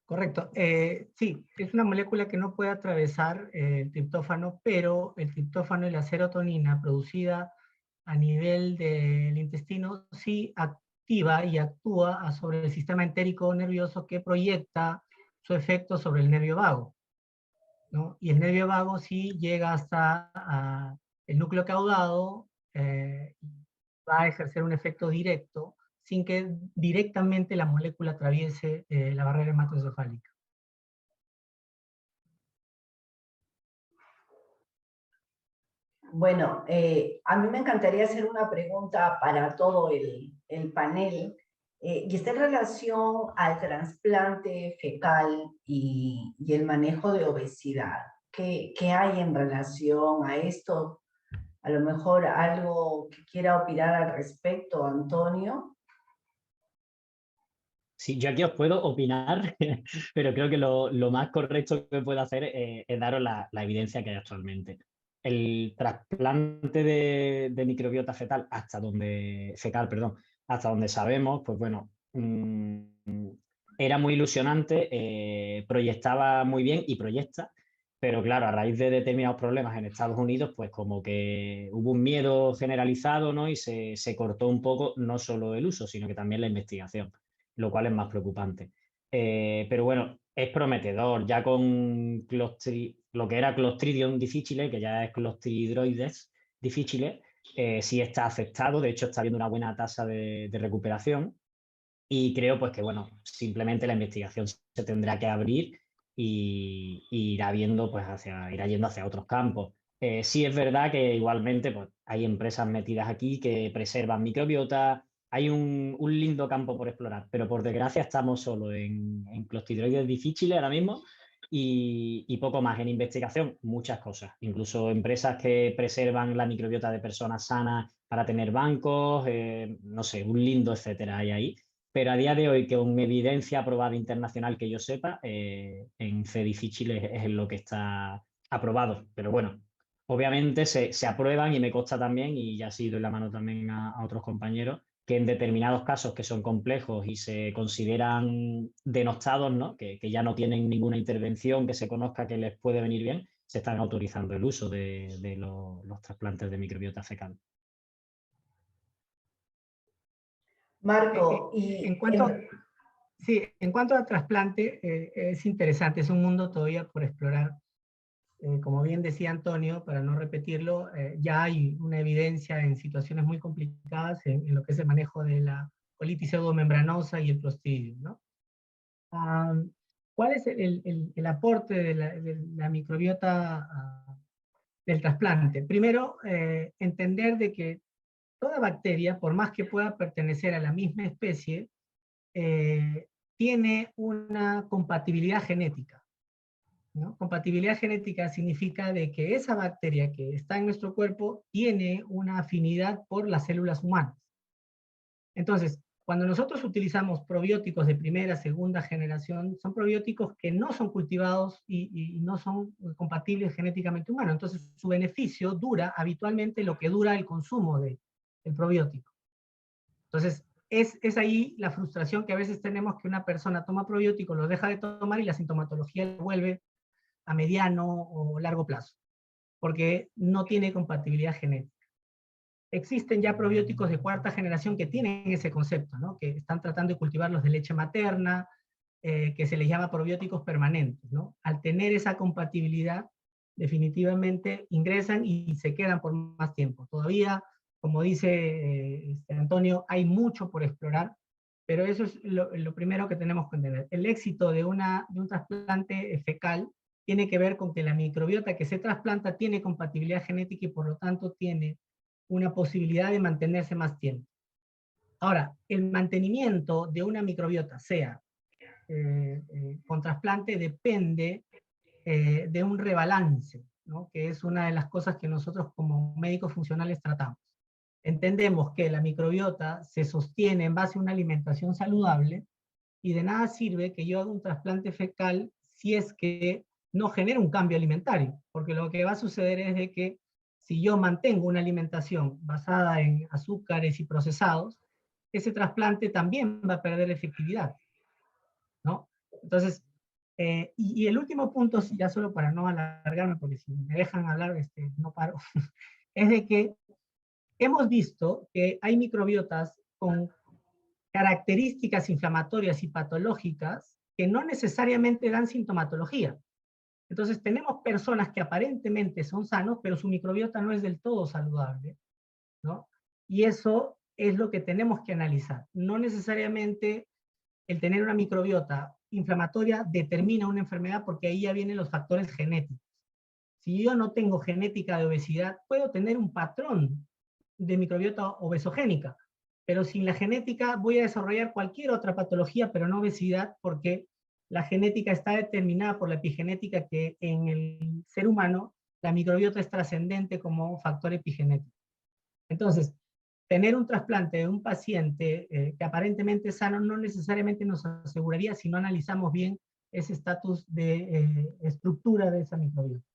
Correcto. Sí, es una molécula que no puede atravesar el triptófano, pero el triptófano y la serotonina producida a nivel del intestino sí activa y actúa sobre el sistema entérico nervioso, que proyecta su efecto sobre el nervio vago, ¿no? Y el nervio vago sí llega hasta el núcleo caudado, va a ejercer un efecto directo sin que directamente la molécula atraviese la barrera hematoencefálica. Bueno, a mí me encantaría hacer una pregunta para todo el panel, y está en relación al trasplante fecal y el manejo de obesidad. ¿Qué hay en relación a esto? A lo mejor algo que quiera opinar al respecto, Antonio. Sí, yo aquí os puedo opinar, pero creo que lo más correcto que puedo hacer es daros la evidencia que hay actualmente. El trasplante de microbiota fecal hasta donde sabemos, pues bueno, era muy ilusionante, proyectaba muy bien y proyecta, pero claro, a raíz de determinados problemas en Estados Unidos, pues como que hubo un miedo generalizado, ¿no? Y se cortó un poco no solo el uso, sino que también la investigación, lo cual es más preocupante. Pero bueno, es prometedor, ya con lo que era Clostridium difficile, que ya es Clostridioides difficile, sí está aceptado, de hecho está habiendo una buena tasa de recuperación, y creo pues que bueno, simplemente la investigación se tendrá que abrir y irá yendo hacia otros campos. Sí es verdad que igualmente pues, hay empresas metidas aquí que preservan microbiota. Hay un lindo campo por explorar, pero por desgracia estamos solo en Clostridioides difficile ahora mismo, y poco más. En investigación, muchas cosas. Incluso empresas que preservan la microbiota de personas sanas para tener bancos, no sé, un lindo etcétera hay ahí. Pero a día de hoy, que con evidencia aprobada internacional que yo sepa, en C difficile es lo que está aprobado. Pero bueno, obviamente se aprueban, y me consta también, y ya sí doy la mano también a otros compañeros, que en determinados casos que son complejos y se consideran denostados, ¿no? Que ya no tienen ninguna intervención que se conozca que les puede venir bien, se están autorizando el uso de los trasplantes de microbiota fecal. Marco, en cuanto a trasplante, es interesante, es un mundo todavía por explorar. Como bien decía Antonio, para no repetirlo, ya hay una evidencia en situaciones muy complicadas en lo que es el manejo de la colitis pseudomembranosa y el Clostridium, ¿no? ¿Cuál es el aporte de la microbiota del trasplante? Primero, entender de que toda bacteria, por más que pueda pertenecer a la misma especie, tiene una compatibilidad genética, ¿no? Compatibilidad genética significa de que esa bacteria que está en nuestro cuerpo tiene una afinidad por las células humanas. Entonces, Cuando nosotros utilizamos probióticos de primera, segunda generación, son probióticos que no son cultivados y no son compatibles genéticamente humanos. Entonces, su beneficio dura habitualmente lo que dura el consumo del probiótico. Entonces, es ahí la frustración que a veces tenemos, que una persona toma probióticos, los deja de tomar y la sintomatología vuelve a mediano o largo plazo, porque no tiene compatibilidad genética. Existen ya probióticos de cuarta generación que tienen ese concepto, ¿no? Que están tratando de cultivarlos de leche materna, que se les llama probióticos permanentes, ¿no? Al tener esa compatibilidad, definitivamente ingresan y se quedan por más tiempo. Todavía, como dice Antonio, hay mucho por explorar, pero eso es lo primero que tenemos que entender. El éxito de un trasplante fecal tiene que ver con que la microbiota que se trasplanta tiene compatibilidad genética y por lo tanto tiene una posibilidad de mantenerse más tiempo. Ahora, el mantenimiento de una microbiota, sea con trasplante, depende de un rebalance, ¿no? Que es una de las cosas que nosotros como médicos funcionales tratamos. Entendemos que la microbiota se sostiene en base a una alimentación saludable y de nada sirve que yo haga un trasplante fecal si es que no genera un cambio alimentario, porque lo que va a suceder es de que si yo mantengo una alimentación basada en azúcares y procesados, ese trasplante también va a perder efectividad, ¿no? Entonces, y el último punto, ya solo para no alargarme, porque si me dejan hablar, no paro, es de que hemos visto que hay microbiotas con características inflamatorias y patológicas que no necesariamente dan sintomatología. Entonces tenemos personas que aparentemente son sanos, pero su microbiota no es del todo saludable, ¿no? Y eso es lo que tenemos que analizar. No necesariamente el tener una microbiota inflamatoria determina una enfermedad, porque ahí ya vienen los factores genéticos. Si yo no tengo genética de obesidad, puedo tener un patrón de microbiota obesogénica, pero sin la genética voy a desarrollar cualquier otra patología, pero no obesidad, porque la genética está determinada por la epigenética, que en el ser humano la microbiota es trascendente como factor epigenético. Entonces, tener un trasplante de un paciente que aparentemente es sano no necesariamente nos aseguraría si no analizamos bien ese estatus de estructura de esa microbiota.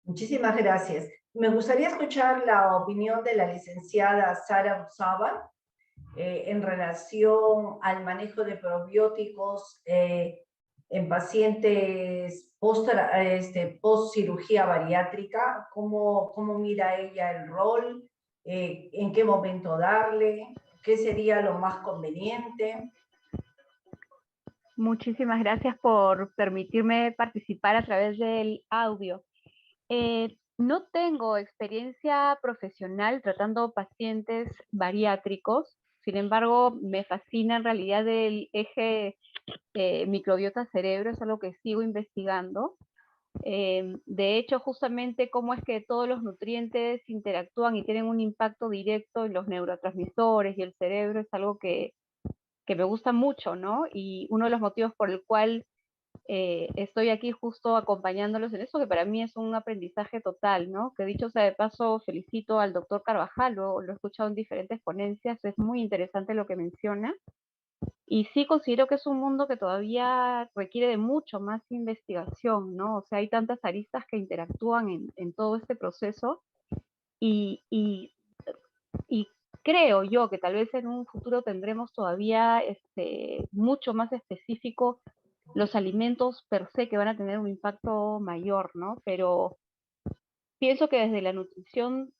Muchísimas gracias. Me gustaría escuchar la opinión de la licenciada Sara Urzaba en relación al manejo de probióticos en pacientes post cirugía bariátrica. ¿Cómo mira ella el rol? ¿En qué momento darle? ¿Qué sería lo más conveniente? Muchísimas gracias por permitirme participar a través del audio. No tengo experiencia profesional tratando pacientes bariátricos, sin embargo, me fascina en realidad el eje microbiota-cerebro, es algo que sigo investigando. De hecho, justamente cómo es que todos los nutrientes interactúan y tienen un impacto directo en los neurotransmisores y el cerebro es algo que me gusta mucho, ¿no? Y uno de los motivos por el cual estoy aquí justo acompañándolos en eso, que para mí es un aprendizaje total, ¿no? Que dicho sea de paso, felicito al doctor Carvajal, lo he escuchado en diferentes ponencias, es muy interesante lo que menciona. Y sí considero que es un mundo que todavía requiere de mucho más investigación, ¿no? O sea, hay tantas aristas que interactúan en todo este proceso y creo yo que tal vez en un futuro tendremos todavía mucho más específico los alimentos per se que van a tener un impacto mayor, ¿no? Pero pienso que desde la nutrición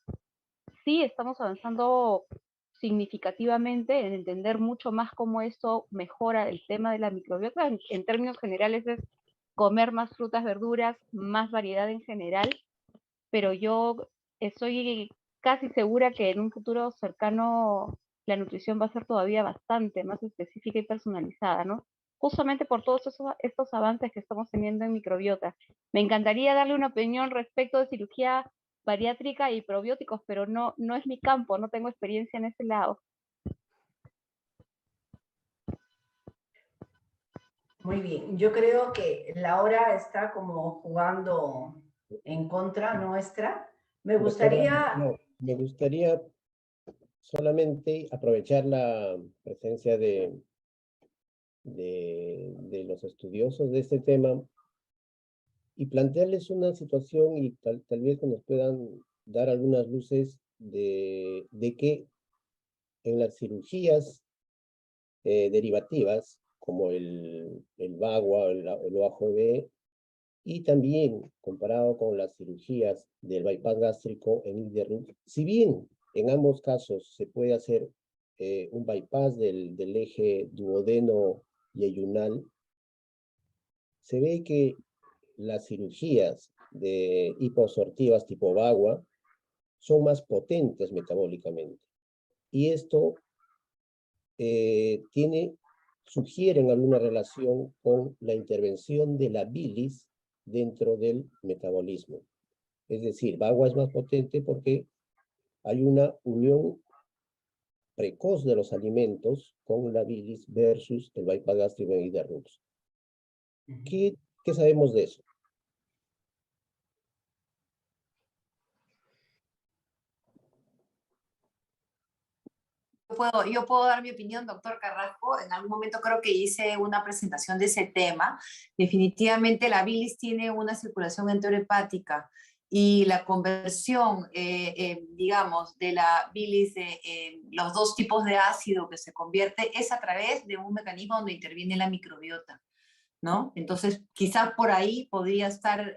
sí estamos avanzando significativamente en entender mucho más cómo esto mejora el tema de la microbiota. En términos generales es comer más frutas, verduras, más variedad en general, pero yo estoy casi segura que en un futuro cercano la nutrición va a ser todavía bastante más específica y personalizada, ¿no? Justamente por todos estos avances que estamos teniendo en microbiota. Me encantaría darle una opinión respecto de cirugía bariátrica y probióticos, pero no es mi campo, no tengo experiencia en ese lado. Muy bien, yo creo que la hora está como jugando en contra nuestra. Me gustaría... me gustaría solamente aprovechar la presencia de los estudiosos de este tema y plantearles una situación y tal vez que nos puedan dar algunas luces de que en las cirugías derivativas, como el VAGUA o el OAJB, y también comparado con las cirugías del bypass gástrico en IDERUX, si bien en ambos casos se puede hacer un bypass del eje duodeno y ayunal, se ve que las cirugías de hipoabsortivas tipo VAGUA son más potentes metabólicamente. Y esto sugieren alguna relación con la intervención de la bilis dentro del metabolismo. Es decir, VAGUA es más potente porque hay una unión precoz de los alimentos con la bilis versus el bypass gástrico y IDERUX. ¿Qué sabemos de eso? Yo puedo dar mi opinión, doctor Carrasco. En algún momento creo que hice una presentación de ese tema. Definitivamente la bilis tiene una circulación enterohepática y la conversión, digamos, de la bilis, los dos tipos de ácido que se convierte es a través de un mecanismo donde interviene la microbiota, ¿no? Entonces, quizás por ahí podría estar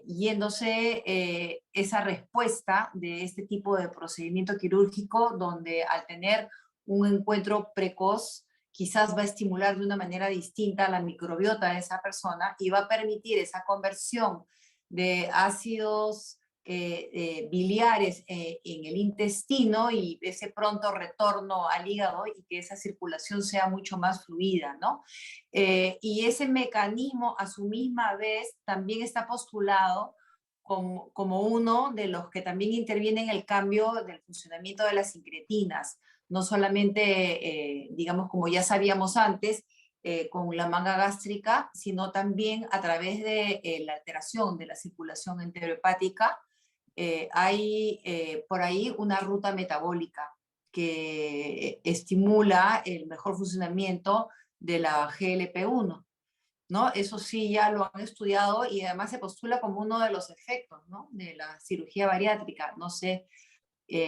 yéndose esa respuesta de este tipo de procedimiento quirúrgico, donde al tener un encuentro precoz, quizás va a estimular de una manera distinta la microbiota de esa persona y va a permitir esa conversión de ácidos biliares en el intestino y ese pronto retorno al hígado y que esa circulación sea mucho más fluida, ¿no? Y ese mecanismo a su misma vez también está postulado como uno de los que también interviene en el cambio del funcionamiento de las incretinas, no solamente, digamos, como ya sabíamos antes, con la manga gástrica, sino también a través de la alteración de la circulación enterohepática. Hay por ahí una ruta metabólica que estimula el mejor funcionamiento de la GLP-1, ¿no? Eso sí ya lo han estudiado y además se postula como uno de los efectos, ¿no?, de la cirugía bariátrica. No sé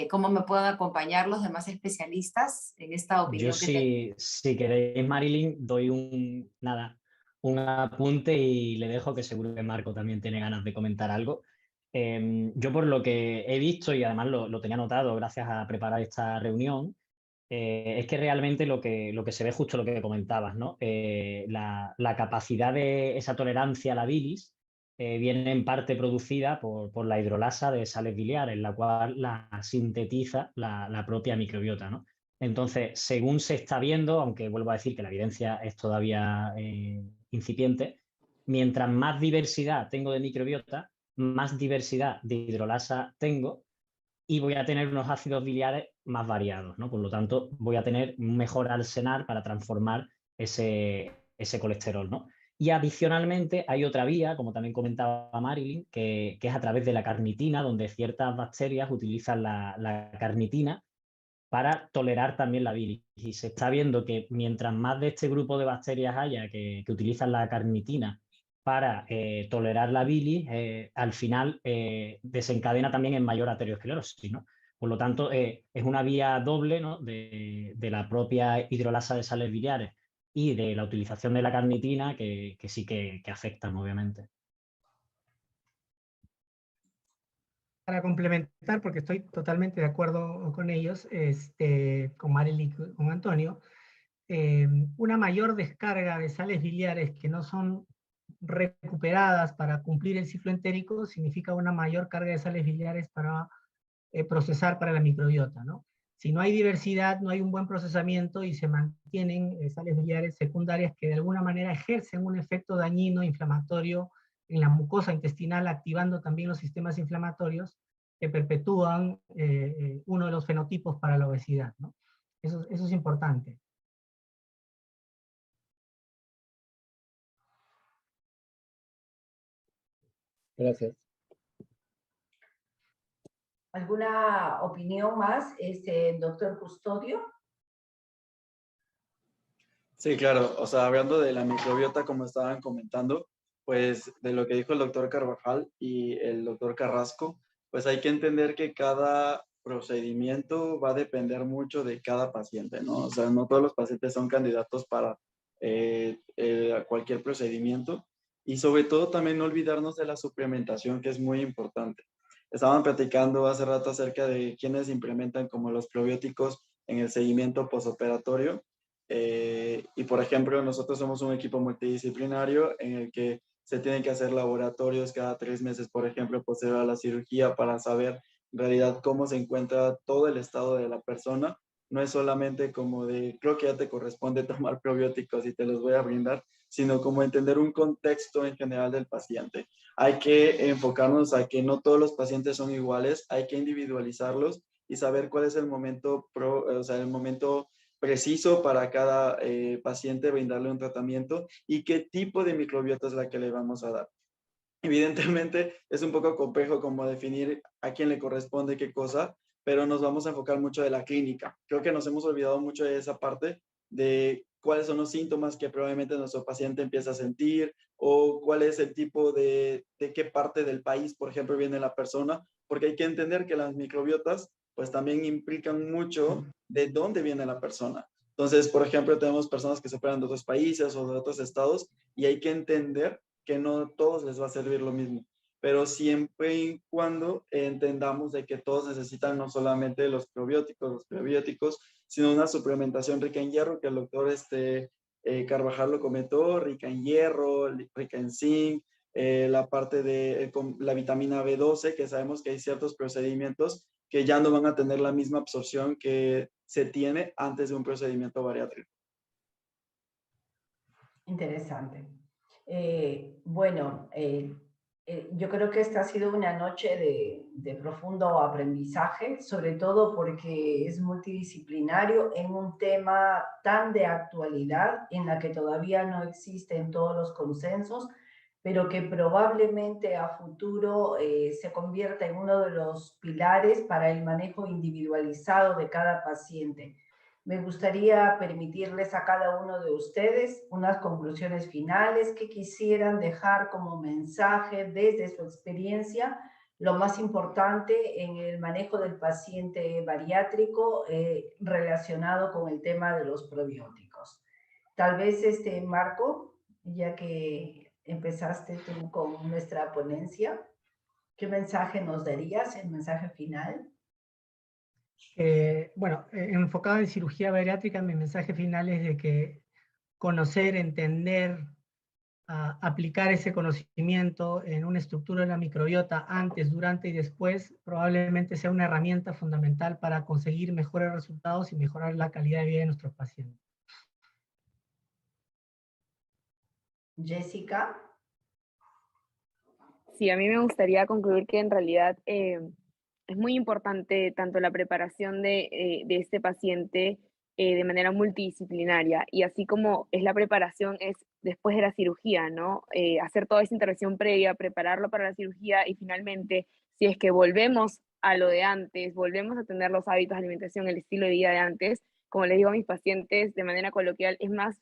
cómo me puedan acompañar los demás especialistas en esta Yo opinión que tengo. si queréis, Marilyn, doy un apunte y le dejo, que seguro que Marco también tiene ganas de comentar algo. Yo por lo que he visto, y además lo tenía notado gracias a preparar esta reunión, es que realmente lo que se ve, justo lo que comentabas, ¿no? La capacidad de esa tolerancia a la bilis viene en parte producida por la hidrolasa de sales biliares, la cual la sintetiza la propia microbiota, ¿no? Entonces, según se está viendo, aunque vuelvo a decir que la evidencia es todavía incipiente, mientras más diversidad tengo de microbiota, más diversidad de hidrolasa tengo y voy a tener unos ácidos biliares más variados, ¿no? Por lo tanto, voy a tener un mejor arsenal para transformar ese colesterol, ¿no? Y adicionalmente hay otra vía, como también comentaba Marilyn, que es a través de la carnitina, donde ciertas bacterias utilizan la carnitina para tolerar también la bilis. Y se está viendo que mientras más de este grupo de bacterias haya que utilizan la carnitina para tolerar la bilis, al final desencadena también en mayor arteriosclerosis, ¿no? Por lo tanto, es una vía doble, ¿no?, de la propia hidrolasa de sales biliares y de la utilización de la carnitina que sí que afectan, obviamente. Para complementar, porque estoy totalmente de acuerdo con ellos, con Marily y con Antonio, una mayor descarga de sales biliares que no son recuperadas para cumplir el ciclo entérico significa una mayor carga de sales biliares para procesar para la microbiota, ¿no? Si no hay diversidad, no hay un buen procesamiento y se mantienen sales biliares secundarias que de alguna manera ejercen un efecto dañino, inflamatorio en la mucosa intestinal, activando también los sistemas inflamatorios que perpetúan uno de los fenotipos para la obesidad, ¿no? Eso es importante. Gracias. ¿Alguna opinión más, doctor Custodio? Sí, claro. O sea, hablando de la microbiota, como estaban comentando, pues de lo que dijo el doctor Carvajal y el doctor Carrasco, pues hay que entender que cada procedimiento va a depender mucho de cada paciente, ¿no? O sea, no todos los pacientes son candidatos para cualquier procedimiento. Y sobre todo también no olvidarnos de la suplementación, que es muy importante. Estaban platicando hace rato acerca de quienes implementan como los probióticos en el seguimiento posoperatorio. Y por ejemplo, nosotros somos un equipo multidisciplinario en el que se tienen que hacer laboratorios cada 3 meses, por ejemplo, posterior a la cirugía, para saber en realidad cómo se encuentra todo el estado de la persona. No es solamente como de, creo que ya te corresponde tomar probióticos y te los voy a brindar, sino como entender un contexto en general del paciente. Hay que enfocarnos a que no todos los pacientes son iguales, hay que individualizarlos y saber cuál es el momento, el momento preciso para cada paciente, brindarle un tratamiento y qué tipo de microbiota es la que le vamos a dar. Evidentemente es un poco complejo como definir a quién le corresponde qué cosa, pero nos vamos a enfocar mucho de la clínica. Creo que nos hemos olvidado mucho de esa parte de cuáles son los síntomas que probablemente nuestro paciente empieza a sentir o cuál es el tipo de qué parte del país, por ejemplo, viene la persona, porque hay que entender que las microbiotas pues también implican mucho de dónde viene la persona. Entonces, por ejemplo, tenemos personas que se operan de otros países o de otros estados y hay que entender que no todos les va a servir lo mismo, pero siempre y cuando entendamos de que todos necesitan no solamente los prebióticos, sino una suplementación rica en hierro, que el doctor Carvajal lo comentó, rica en hierro, rica en zinc, la parte de la vitamina B12, que sabemos que hay ciertos procedimientos que ya no van a tener la misma absorción que se tiene antes de un procedimiento bariátrico. Interesante. Yo creo que esta ha sido una noche de profundo aprendizaje, sobre todo porque es multidisciplinario en un tema tan de actualidad en la que todavía no existen todos los consensos, pero que probablemente a futuro se convierta en uno de los pilares para el manejo individualizado de cada paciente. Me gustaría permitirles a cada uno de ustedes unas conclusiones finales que quisieran dejar como mensaje desde su experiencia, lo más importante en el manejo del paciente bariátrico relacionado con el tema de los probióticos. Tal vez, Marco, ya que empezaste tú con nuestra ponencia, ¿qué mensaje nos darías, el mensaje final? Enfocado en cirugía bariátrica, mi mensaje final es de que conocer, entender, aplicar ese conocimiento en una estructura de la microbiota antes, durante y después, probablemente sea una herramienta fundamental para conseguir mejores resultados y mejorar la calidad de vida de nuestros pacientes. Jessica. Sí, a mí me gustaría concluir que en realidad es muy importante tanto la preparación de este paciente de manera multidisciplinaria, y así como es la preparación, es después de la cirugía, ¿no? Hacer toda esa intervención previa, prepararlo para la cirugía y finalmente, si es que volvemos a lo de antes, volvemos a tener los hábitos de alimentación, el estilo de vida de antes, como les digo a mis pacientes de manera coloquial, es más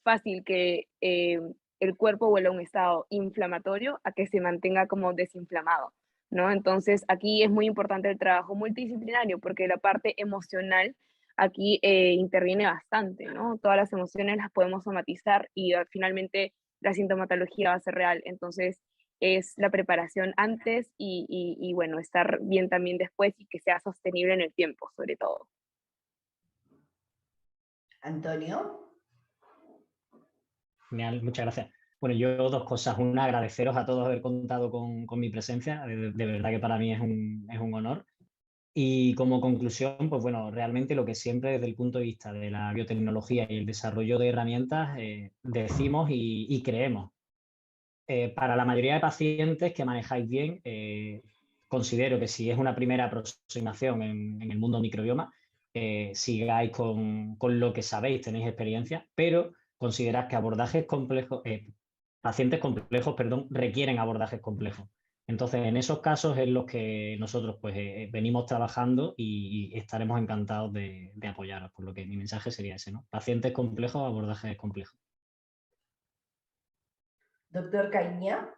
fácil que el cuerpo vuelva a un estado inflamatorio a que se mantenga como desinflamado, ¿no? Entonces, aquí es muy importante el trabajo multidisciplinario porque la parte emocional aquí interviene bastante, ¿no? Todas las emociones las podemos somatizar y finalmente la sintomatología va a ser real. Entonces, es la preparación antes y bueno, estar bien también después y que sea sostenible en el tiempo, sobre todo. Antonio. Genial, muchas gracias. Bueno, yo dos cosas. Una, agradeceros a todos haber contado con mi presencia. De verdad que para mí es un honor. Y como conclusión, pues bueno, realmente lo que siempre desde el punto de vista de la biotecnología y el desarrollo de herramientas decimos y creemos. Para la mayoría de pacientes que manejáis bien, considero que si es una primera aproximación en el mundo microbioma, sigáis con lo que sabéis, tenéis experiencia, pero considerad que pacientes complejos, requieren abordajes complejos. Entonces, en esos casos es los que nosotros pues, venimos trabajando y estaremos encantados de apoyaros, por lo que mi mensaje sería ese, ¿no? Pacientes complejos, abordajes complejos. Doctor Caña.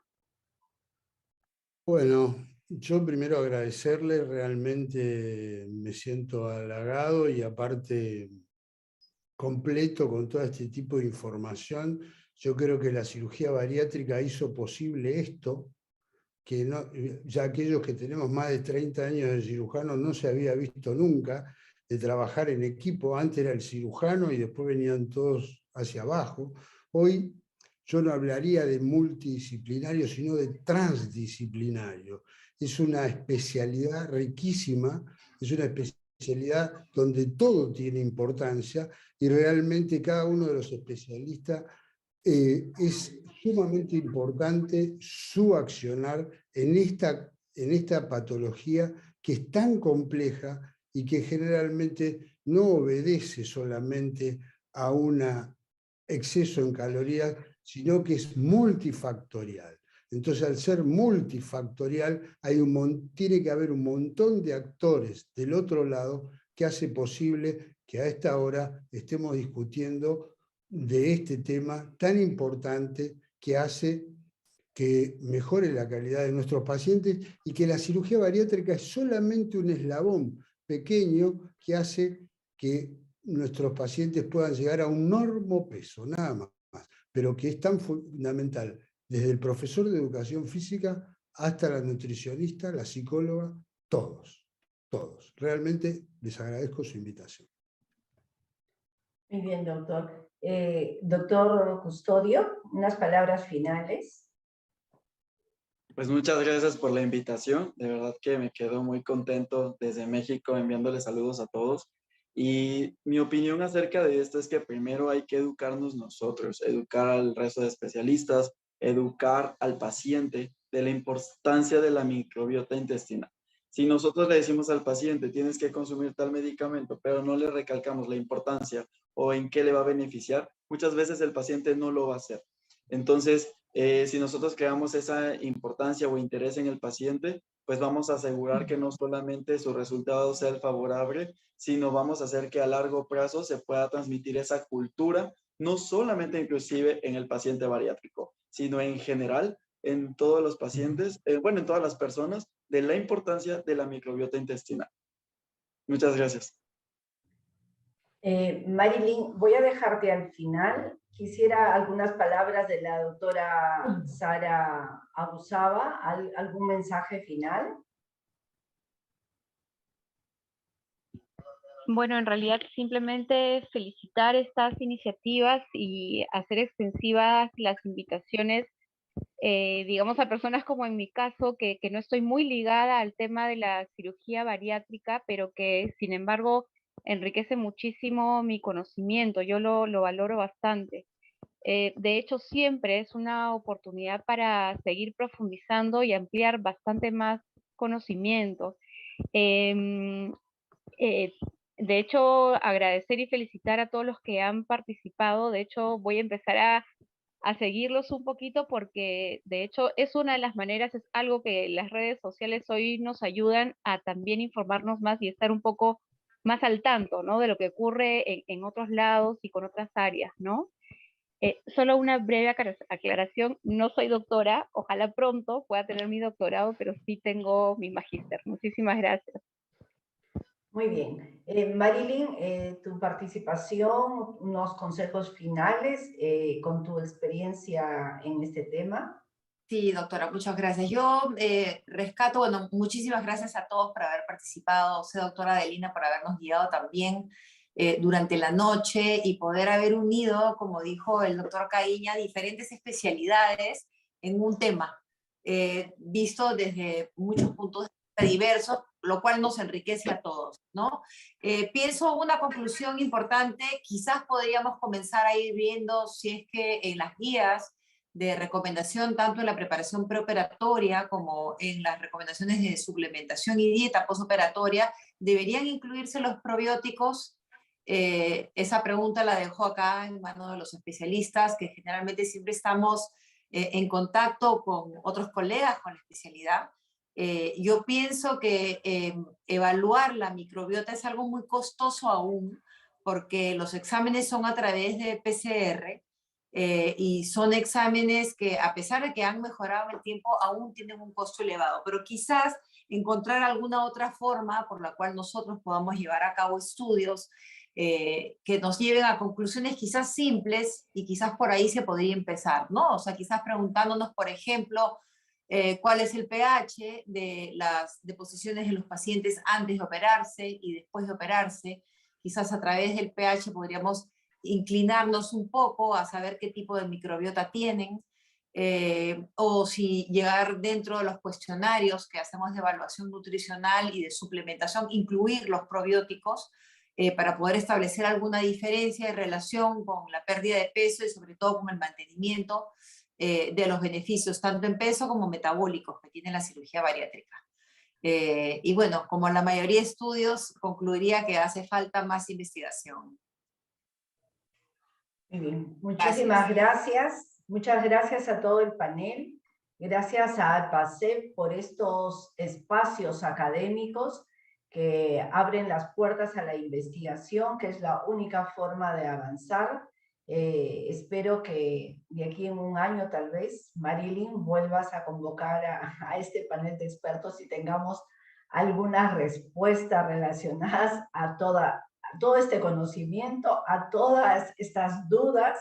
Bueno, yo primero agradecerle, realmente me siento halagado y aparte completo con todo este tipo de información. Yo creo que la cirugía bariátrica hizo posible esto, que no, ya aquellos que tenemos más de 30 años de cirujano no se había visto nunca, de trabajar en equipo. Antes era el cirujano y después venían todos hacia abajo. Hoy yo no hablaría de multidisciplinario, sino de transdisciplinario. Es una especialidad riquísima, es una especialidad donde todo tiene importancia y realmente cada uno de los especialistas es sumamente importante su accionar en esta patología que es tan compleja y que generalmente no obedece solamente a un exceso en calorías, sino que es multifactorial. Entonces, al ser multifactorial, tiene que haber un montón de actores del otro lado que hace posible que a esta hora estemos discutiendo de este tema tan importante que hace que mejore la calidad de nuestros pacientes y que la cirugía bariátrica es solamente un eslabón pequeño que hace que nuestros pacientes puedan llegar a un normopeso, nada más, pero que es tan fundamental desde el profesor de educación física hasta la nutricionista, la psicóloga, todos. Realmente les agradezco su invitación. Muy bien, doctor. Doctor Custodio, unas palabras finales. Pues muchas gracias por la invitación. De verdad que me quedo muy contento desde México enviándoles saludos a todos. Y mi opinión acerca de esto es que primero hay que educarnos nosotros, educar al resto de especialistas, educar al paciente de la importancia de la microbiota intestinal. Si nosotros le decimos al paciente, tienes que consumir tal medicamento, pero no le recalcamos la importancia o en qué le va a beneficiar, muchas veces el paciente no lo va a hacer. Entonces, si nosotros creamos esa importancia o interés en el paciente, pues vamos a asegurar que no solamente su resultado sea el favorable, sino vamos a hacer que a largo plazo se pueda transmitir esa cultura, no solamente inclusive en el paciente bariátrico, sino en general en todos los pacientes, en todas las personas, de la importancia de la microbiota intestinal. Muchas gracias. Marilyn, voy a dejarte al final. Quisiera algunas palabras de la doctora Sara Abusaba, algún mensaje final. Bueno, en realidad simplemente felicitar estas iniciativas y hacer extensivas las invitaciones, digamos, a personas como en mi caso, que no estoy muy ligada al tema de la cirugía bariátrica, pero que sin embargo enriquece muchísimo mi conocimiento. Yo lo valoro bastante. De hecho, siempre es una oportunidad para seguir profundizando y ampliar bastante más conocimiento. Em, eh, de hecho, agradecer y felicitar a todos los que han participado. De hecho, voy a empezar a seguirlos un poquito porque, de hecho, es una de las maneras, es algo que las redes sociales hoy nos ayudan a también informarnos más y estar un poco más al tanto, ¿no? De lo que ocurre en otros lados y con otras áreas, ¿no? Solo una breve aclaración, no soy doctora, ojalá pronto pueda tener mi doctorado, pero sí tengo mi magíster. Muchísimas gracias. Muy bien. Marilyn, tu participación, unos consejos finales con tu experiencia en este tema. Sí, doctora, muchas gracias. Yo rescato, bueno, muchísimas gracias a todos por haber participado, doctora Adelina, por habernos guiado también durante la noche y poder haber unido, como dijo el doctor Caíña, diferentes especialidades en un tema, visto desde muchos puntos de vista diversos, lo cual nos enriquece a todos, ¿no? Pienso una conclusión importante, quizás podríamos comenzar a ir viendo si es que en las guías de recomendación, tanto en la preparación preoperatoria como en las recomendaciones de suplementación y dieta postoperatoria, ¿deberían incluirse los probióticos? Esa pregunta la dejo acá en manos de los especialistas, que generalmente siempre estamos en contacto con otros colegas con la especialidad. Yo pienso que evaluar la microbiota es algo muy costoso aún, porque los exámenes son a través de PCR, y son exámenes que, a pesar de que han mejorado en el tiempo, aún tienen un costo elevado. Pero quizás encontrar alguna otra forma por la cual nosotros podamos llevar a cabo estudios que nos lleven a conclusiones quizás simples, y quizás por ahí se podría empezar, ¿no? O sea, quizás preguntándonos, por ejemplo, cuál es el pH de las deposiciones de los pacientes antes de operarse y después de operarse. Quizás a través del pH podríamos inclinarnos un poco a saber qué tipo de microbiota tienen, o si llegar dentro de los cuestionarios que hacemos de evaluación nutricional y de suplementación, incluir los probióticos, para poder establecer alguna diferencia en relación con la pérdida de peso y sobre todo con el mantenimiento de los beneficios, tanto en peso como metabólicos, que tiene la cirugía bariátrica. Y bueno, como la mayoría de estudios, concluiría que hace falta más investigación. Muy bien, muchísimas gracias. Muchas gracias a todo el panel. Gracias a PASEP por estos espacios académicos que abren las puertas a la investigación, que es la única forma de avanzar. Espero que de aquí en un año, tal vez, Marilyn, vuelvas a convocar a este panel de expertos y tengamos algunas respuestas relacionadas a todo este conocimiento, a todas estas dudas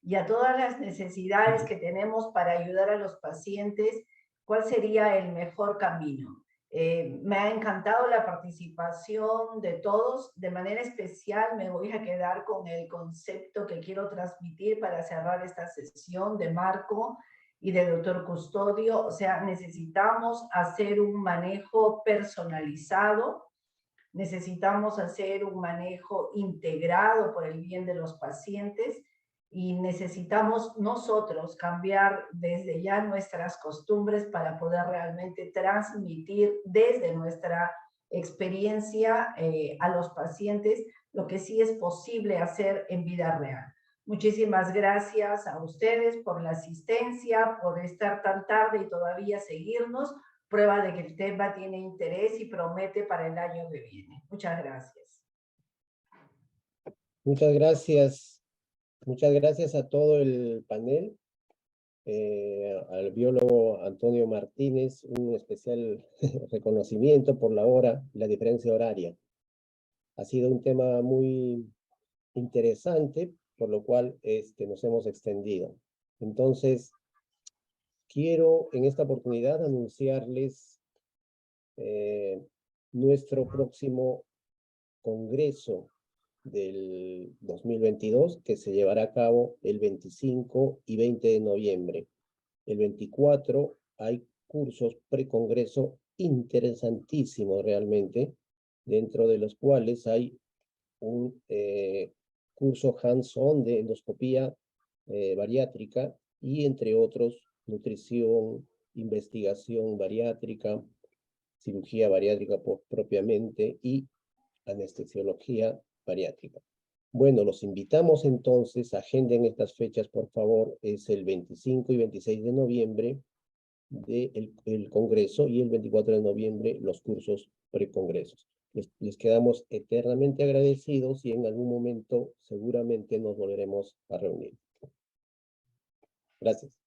y a todas las necesidades que tenemos para ayudar a los pacientes. ¿Cuál sería el mejor camino? Me ha encantado la participación de todos. De manera especial me voy a quedar con el concepto que quiero transmitir para cerrar esta sesión de Marco y de doctor Custodio. O sea, necesitamos hacer un manejo personalizado, necesitamos hacer un manejo integrado por el bien de los pacientes, y necesitamos nosotros cambiar desde ya nuestras costumbres para poder realmente transmitir desde nuestra experiencia a los pacientes lo que sí es posible hacer en vida real. Muchísimas gracias a ustedes por la asistencia, por estar tan tarde y todavía seguirnos. Prueba de que el tema tiene interés y promete para el año que viene. Muchas gracias. Muchas gracias. Muchas gracias a todo el panel, al biólogo Antonio Martínez, un especial reconocimiento por la hora y la diferencia horaria. Ha sido un tema muy interesante, por lo cual nos hemos extendido. Entonces, quiero en esta oportunidad anunciarles nuestro próximo congreso del 2022, que se llevará a cabo el 25 y 20 de noviembre. El 24 hay cursos precongreso interesantísimos realmente, dentro de los cuales hay un curso hands-on de endoscopía bariátrica y, entre otros, nutrición, investigación bariátrica, cirugía bariátrica propiamente y anestesiología bariátrica. Bueno, los invitamos entonces, agenden estas fechas, por favor. Es el 25 y 26 de noviembre el Congreso, y el 24 de noviembre los cursos precongresos. Les quedamos eternamente agradecidos y en algún momento seguramente nos volveremos a reunir. Gracias.